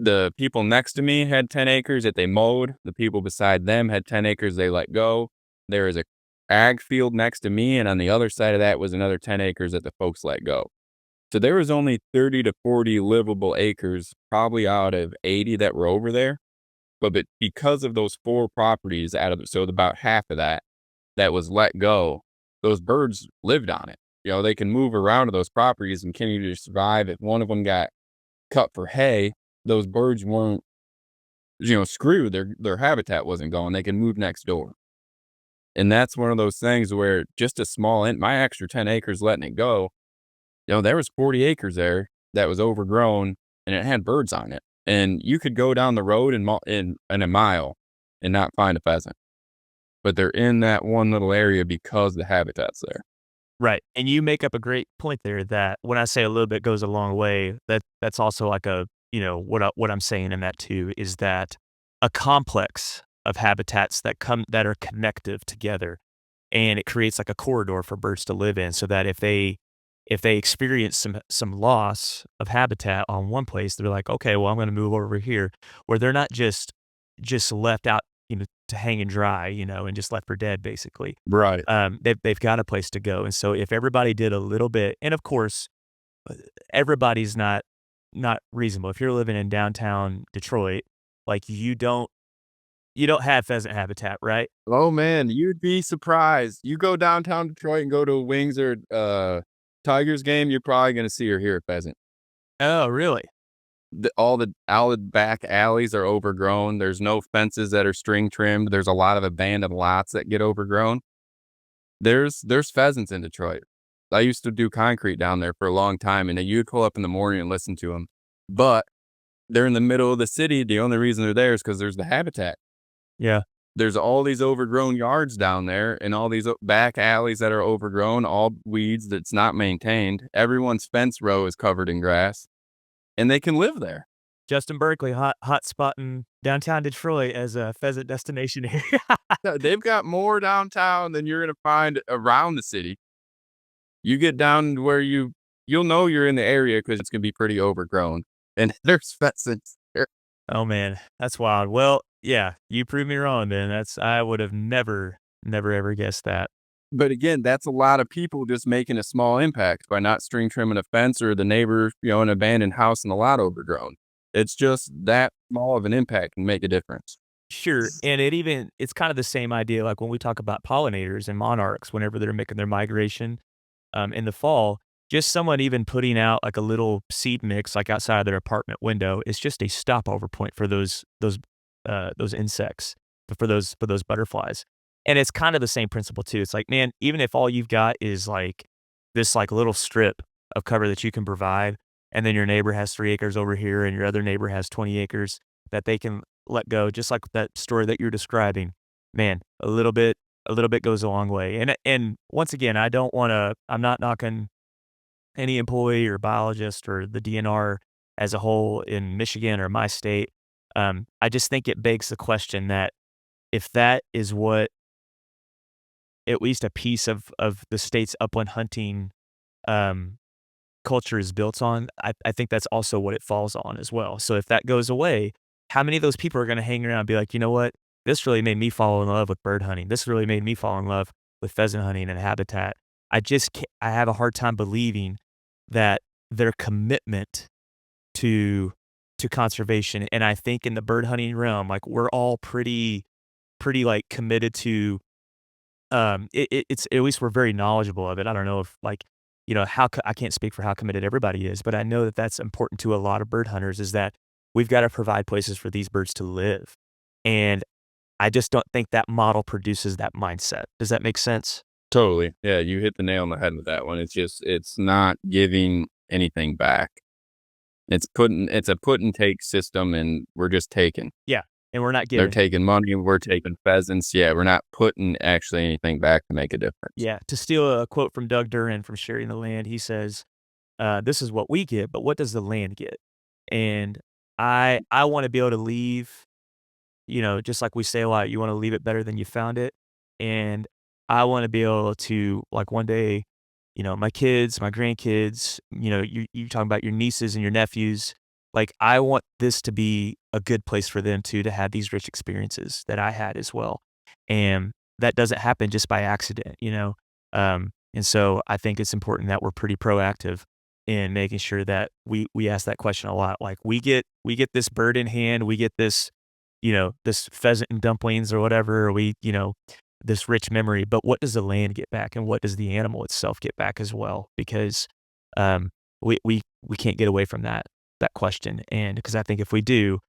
The people next to me had 10 acres that they mowed. The people beside them had 10 acres they let go. There is a ag field next to me, and on the other side of that was another 10 acres that the folks let go. So there was only 30 to 40 livable acres, probably out of 80 that were over there. But because of those 4 properties out of so about half of that was let go, those birds lived on it. They can move around to those properties and continue to survive. If one of them got cut for hay, those birds weren't, screwed. Their habitat wasn't gone. They can move next door. And that's one of those things where just a small my extra 10 acres letting it go, there was 40 acres there that was overgrown and it had birds on it. And you could go down the road in a mile and not find a pheasant. But they're in that one little area because the habitat's there. Right, and you make up a great point there that when I say a little bit goes a long way, that's also like a what I'm saying in that too is that a complex of habitats that are connective together, and it creates like a corridor for birds to live in so that if they experience some loss of habitat on one place, they're like, "Okay, well, I'm gonna move over here," where they're not just left out, to hang and dry, and just left for dead, basically. Right. They've got a place to go, and so if everybody did a little bit, and of course, uh, everybody's not reasonable. If you're living in downtown Detroit, like, you don't have pheasant habitat, right? Oh, man, you'd be surprised. You go downtown Detroit and go to a Wings or, Tigers game, you're probably gonna see or hear a pheasant. Oh, really? All the back alleys are overgrown. There's no fences that are string trimmed. There's a lot of abandoned lots that get overgrown. There's pheasants in Detroit. I used to do concrete down there for a long time, and then you'd pull up in the morning and listen to them. But they're in the middle of the city. The only reason they're there is because there's the habitat. Yeah. There's all these overgrown yards down there and all these back alleys that are overgrown, all weeds that's not maintained. Everyone's fence row is covered in grass, and they can live there. Justin Berkley, hot spot in downtown Detroit as a pheasant destination area. No, they've got more downtown than you're gonna find around the city. You get down to where you'll know you're in the area because it's gonna be pretty overgrown, and there's pheasants there. Oh, man, that's wild. Well, yeah, you proved me wrong, then. I would have never, ever guessed that. But again, that's a lot of people just making a small impact by not string trimming a fence or the neighbor, an abandoned house and a lot overgrown. It's just that small of an impact can make a difference. Sure, and it's kind of the same idea, like, when we talk about pollinators and monarchs whenever they're making their migration, in the fall, just someone even putting out, like, a little seed mix, like, outside of their apartment window is just a stopover point for those insects, for those butterflies, and it's kind of the same principle too. It's like, man, even if all you've got is, like, this, like, little strip of cover that you can provide, and then your neighbor has 3 acres over here and your other neighbor has 20 acres that they can let go, just like that story that you're describing. Man, a little bit goes a long way. And once again, I'm not knocking any employee or biologist or the DNR as a whole in Michigan or my state. I just think it begs the question that if that is what at least a piece of the state's upland hunting um, culture is built on, I think that's also what it falls on as well. So if that goes away, how many of those people are gonna hang around and be like, "You know what? This really made me fall in love with bird hunting. This really made me fall in love with pheasant hunting and habitat." I have a hard time believing that their commitment to conservation, and I think in the bird hunting realm, like, we're all pretty, like, committed to it's at least we're very knowledgeable of it. I don't know if, like, I can't speak for how committed everybody is, but I know that that's important to a lot of bird hunters is that we've gotta provide places for these birds to live. And I just don't think that model produces that mindset. Does that make sense? Totally. Yeah, you hit the nail on the head with that one. It's not giving anything back. It's a put and take system, and we're just taking. Yeah, and we're not They're giving. taking money, we're taking pheasants. Yeah, we're not putting actually anything back to make a difference. Yeah, to steal a quote from Doug Duran from Sharing the Land, he says, "This is what we get, but what does the land get?" And I wanna be able to leave, just like we say a lot, you wanna leave it better than you found it, and I wanna be able to, like, one day, my kids, my grandkids, you talking about your nieces and your nephews, like, I want this to be a good place for them too, to have these rich experiences that I had as well, and that doesn't happen just by accident. And so I think it's important that we're pretty proactive in making sure that we ask that question a lot, like, we get this bird in hand, we get this pheasant and dumplings or whatever, or this rich memory, but what does the land get back and what does the animal itself get back as well? Because, we can't get away from that question, and because I think if we do,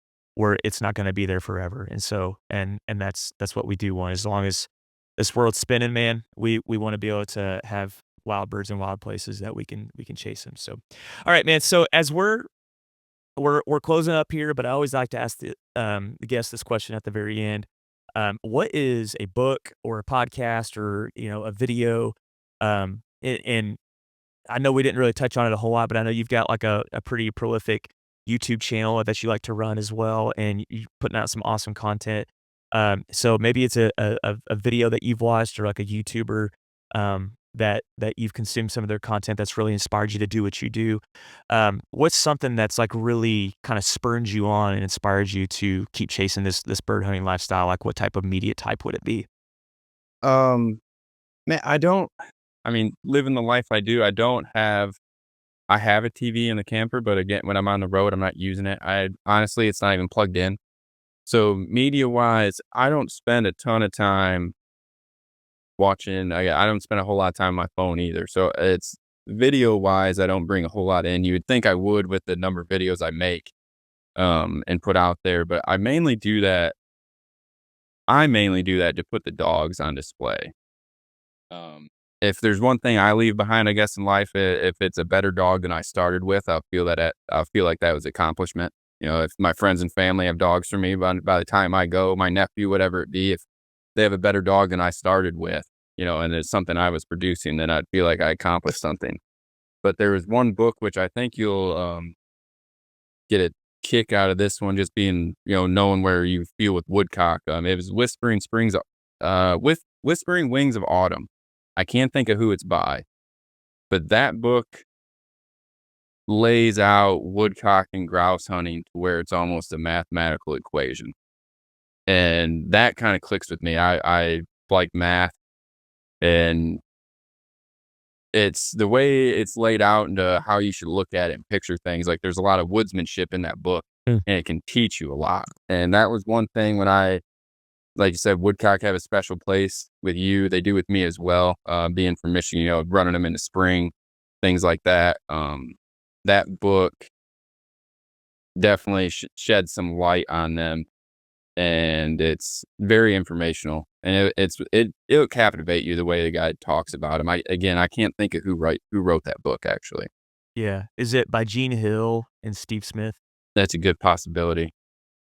it's not gonna be there forever, and so and that's what we do want. As long as this world's spinning, man, we wanna be able to have wild birds in wild places that we can chase them. So, all right, man, so as we're closing up here, but I always like to ask the guest this question at the very end. What is a book or a podcast or a video? And I know we didn't really touch on it a whole lot, but I know you've got like a pretty prolific YouTube channel that you like to run as well, and you're putting out some awesome content. So maybe it's a video that you've watched or like a YouTuber that you've consumed some of their content that's really inspired you to do what you do. What's something that's like really kind of spurred you on and inspired you to keep chasing this bird hunting lifestyle? Like what type of media type would it be? Um, Man, I mean, living the life I do, I have a TV in the camper, but again, when I'm on the road, I'm not using it. Honestly, it's not even plugged in. So media-wise, I don't spend a ton of time watching. I don't spend a whole lot of time on my phone either. So it's video-wise, I don't bring a whole lot in. You would think I would with the number of videos I make, and put out there, but I mainly do that to put the dogs on display. Um, if there's one thing I leave behind, I guess, in life, if it's a better dog than I started with, I'll feel like that was accomplishment. If my friends and family have dogs for me, by the time I go, my nephew, whatever it be, if they have a better dog than I started with, and it's something I was producing, then I'd feel like I accomplished something. But there was one book which I think you'll get a kick out of this one, just being, knowing where you feel with woodcock. It was Whispering Wings of Autumn. I can't think of who it's by, but that book lays out woodcock and grouse hunting to where it's almost a mathematical equation. And that kind of clicks with me. I like math, and it's the way it's laid out into how you should look at it and picture things. Like there's a lot of woodsmanship in that book, Mm. and it can teach you a lot. And that was one thing like you said, woodcock have a special place with you. They do with me as well. Being from Michigan, running them in the spring, things like that. That book definitely shed some light on them, and it's very informational. And it'll captivate you the way the guy talks about him. I can't think of who wrote that book actually. Yeah. Is it by Gene Hill and Steve Smith? That's a good possibility.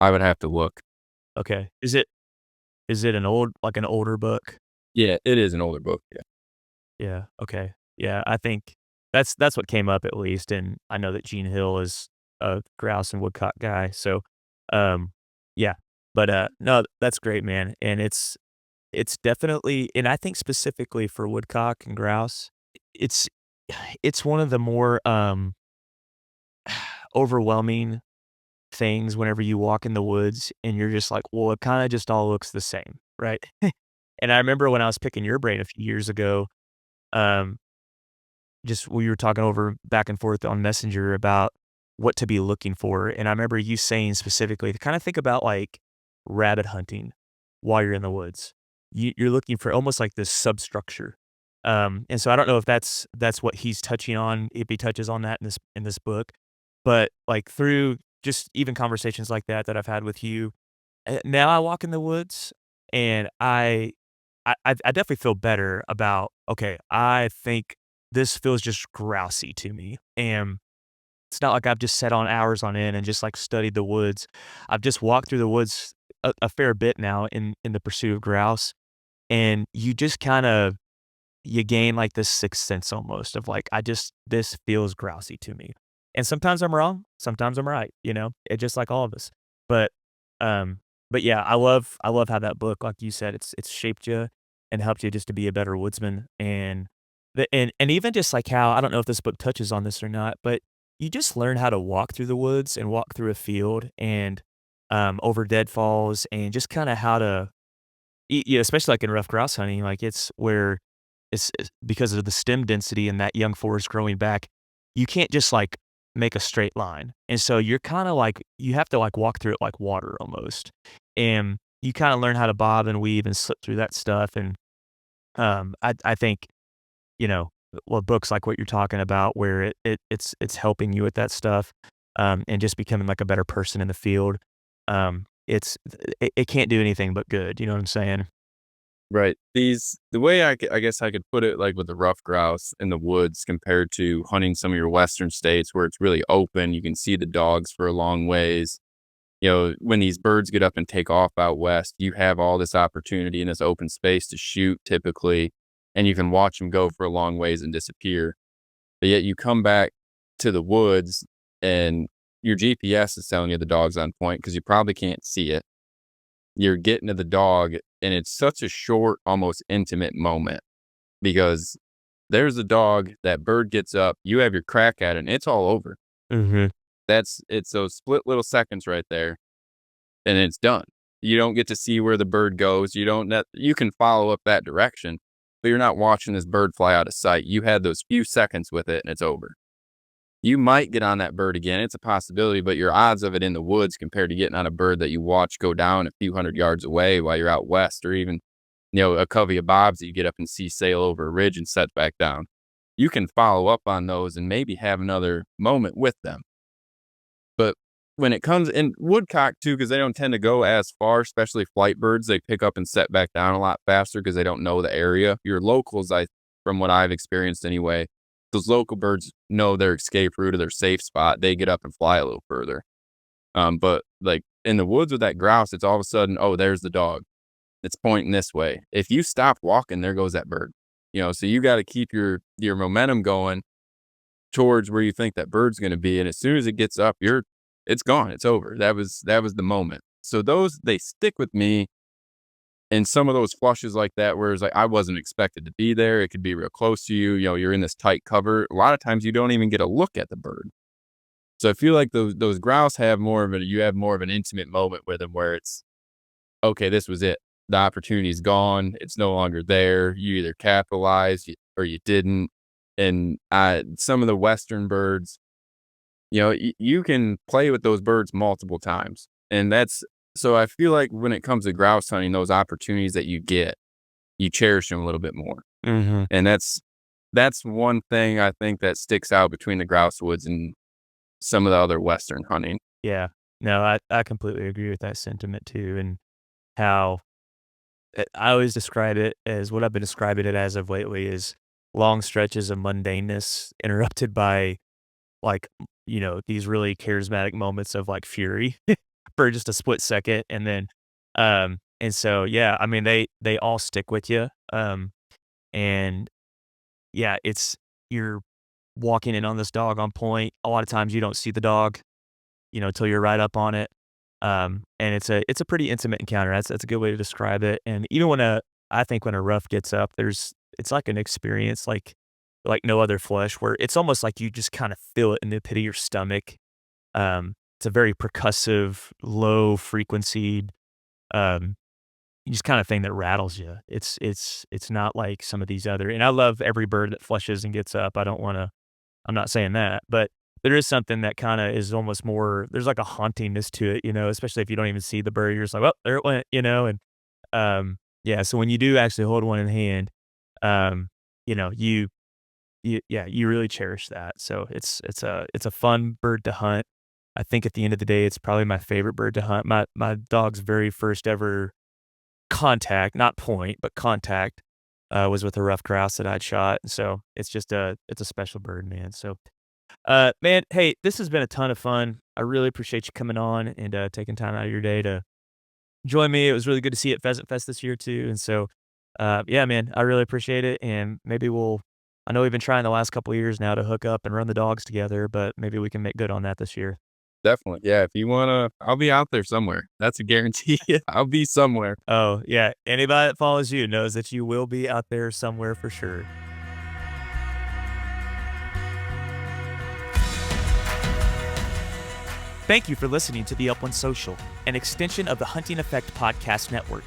I would have to look. Okay. Is it an older book? Yeah, it is an older book. Yeah. Yeah, okay. Yeah, I think that's what came up at least, and I know that Gene Hill is a grouse and woodcock guy, so, um, yeah. But, no, that's great, man, and it's definitely and I think specifically for woodcock and grouse, it's it's one of the more, overwhelming things whenever you walk in the woods and you're just like, "Well, it kinda just all looks the same," right? And I remember when I was picking your brain a few years ago, um just we were talking over back and forth on Messenger about what to be looking for, and I remember you saying specifically to kinda think about, like, rabbit hunting while you're in the woods. You're looking for almost like this substructure, and so I don't know if that's what he's touching on, if he touches on that in this book, but, like, through just even conversations like that that I've had with you, now I walk in the woods, And I definitely feel better about, okay, I think this feels just grousey to me, and it's not like I've just sat on hours on end and just, like, studied the woods. I've just walked through the woods a fair bit now in the pursuit of grouse, and you just kinda you gain, like, this sixth sense almost of, like, this feels grousey to me. And sometimes I'm wrong, sometimes I'm right, you know? It just like all of us. But, um, but yeah, I love how that book, like you said, it's shaped you and helped you just to be a better woodsman. And even just like how I don't know if this book touches on this or not, but you just learn how to walk through the woods and walk through a field and, over deadfalls and just kinda how to yeah, especially, like, in rough grouse hunting, like, it's where it's because of the stem density and that young forest growing back, you can't just, like, make a straight line, and so you're kinda, like you have to, like, walk through it like water almost, and you kinda learn how to bob and weave and slip through that stuff, and, I think, you know, well, books like what you're talking about where it's helping you with that stuff, and just becoming, like, a better person in the field, it can't do anything but good, you know what I'm saying? Right. The way I guess I could put it, like, with the rough grouse in the woods compared to hunting some of your western states where it's really open, you can see the dogs for a long ways. You know, when these birds get up and take off out west, you have all this opportunity in this open space to shoot typically, and you can watch them go for a long ways and disappear. But yet you come back to the woods and your GPS is telling you the dog's on point because you probably can't see it. You're getting to the dog, and it's such a short, almost intimate moment because there's the dog, that bird gets up, you have your crack at it, and it's all over. Mhm. It's those split little seconds right there, and it's done. You don't get to see where the bird goes. You can follow up that direction, but you're not watching this bird fly out of sight. You had those few seconds with it, and it's over. You might get on that bird again. It's a possibility, but your odds of it in the woods compared to getting on a bird that you watch go down a few hundred yards away while you're out west, or even, a covey of bobs that you get up and see sail over a ridge and set back down. You can follow up on those and maybe have another moment with them. But when it comes in woodcock too, because they don't tend to go as far, especially flight birds, they pick up and set back down a lot faster because they don't know the area. Your locals, from what I've experienced anyway, those local birds know their escape route or their safe spot. They get up and fly a little further. But like in the woods with that grouse, it's all of a sudden, oh, there's the dog. It's pointing this way. If you stop walking, there goes that bird. So you got to keep your momentum going towards where you think that bird's going to be, and as soon as it gets up, it's gone. It's over. That was the moment. So those they stick with me, and some of those flushes like that, where it's like I wasn't expected to be there. It could be real close to you. You're in this tight cover. A lot of times you don't even get a look at the bird. So I feel like those grouse you have more of an intimate moment with them where it's okay. This was it. The opportunity's gone. It's no longer there. You either capitalized or you didn't. And some of the western birds, you can play with those birds multiple times. And so I feel like when it comes to grouse hunting, those opportunities that you get, you cherish them a little bit more. Mhm. And that's one thing I think that sticks out between the grouse woods and some of the other western hunting. Yeah. No, I completely agree with that sentiment too, and how I always describe it as what I've been describing it as of lately is long stretches of mundaneness interrupted by, like, these really charismatic moments of, like, fury for just a split second, and so, yeah, I mean, they all stick with you, and, yeah, you're walking in on this dog on point. A lot of times you don't see the dog, till you're right up on it. And it's a pretty intimate encounter. That's a good way to describe it. And even I think when a rough gets up, it's like an experience like no other flesh where it's almost like you just kind of feel it in the pit of your stomach. It's a very percussive, low frequency, um, just kind of thing that rattles you. It's not like some of these other, and I love every bird that flushes and gets up. I'm not saying that, but there is something that kinda is almost more there's like a hauntingness to it, especially if you don't even see the bird, you're just like, "Well, there it went," and, yeah, so when you do actually hold one in hand, um, you know, you really cherish that, so it's a fun bird to hunt. I think at the end of the day, it's probably my favorite bird to hunt. My dog's very first ever contact, not point, but contact, was with a rough grouse that I'd shot. So it's just it's a special bird, man. So, man, hey, this has been a ton of fun. I really appreciate you coming on and taking time out of your day to join me. It was really good to see you at Pheasant Fest this year too. And so, yeah, man, I really appreciate it. And maybe I know we've been trying the last couple of years now to hook up and run the dogs together, but maybe we can make good on that this year. Definitely. Yeah, if you wanna I'll be out there somewhere. That's a guarantee. I'll be somewhere. Oh, yeah. Anybody that follows you knows that you will be out there somewhere for sure. Thank you for listening to the Upland Social, an extension of the Hunting Effect Podcast Network.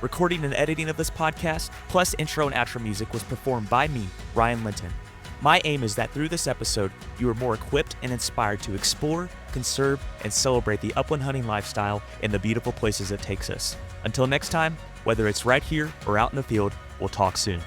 Recording and editing of this podcast, plus intro and outro music, was performed by me, Ryan Linton. My aim is that through this episode, you are more equipped and inspired to explore, conserve, and celebrate the upland hunting lifestyle and the beautiful places it takes us. Until next time, whether it's right here or out in the field, we'll talk soon.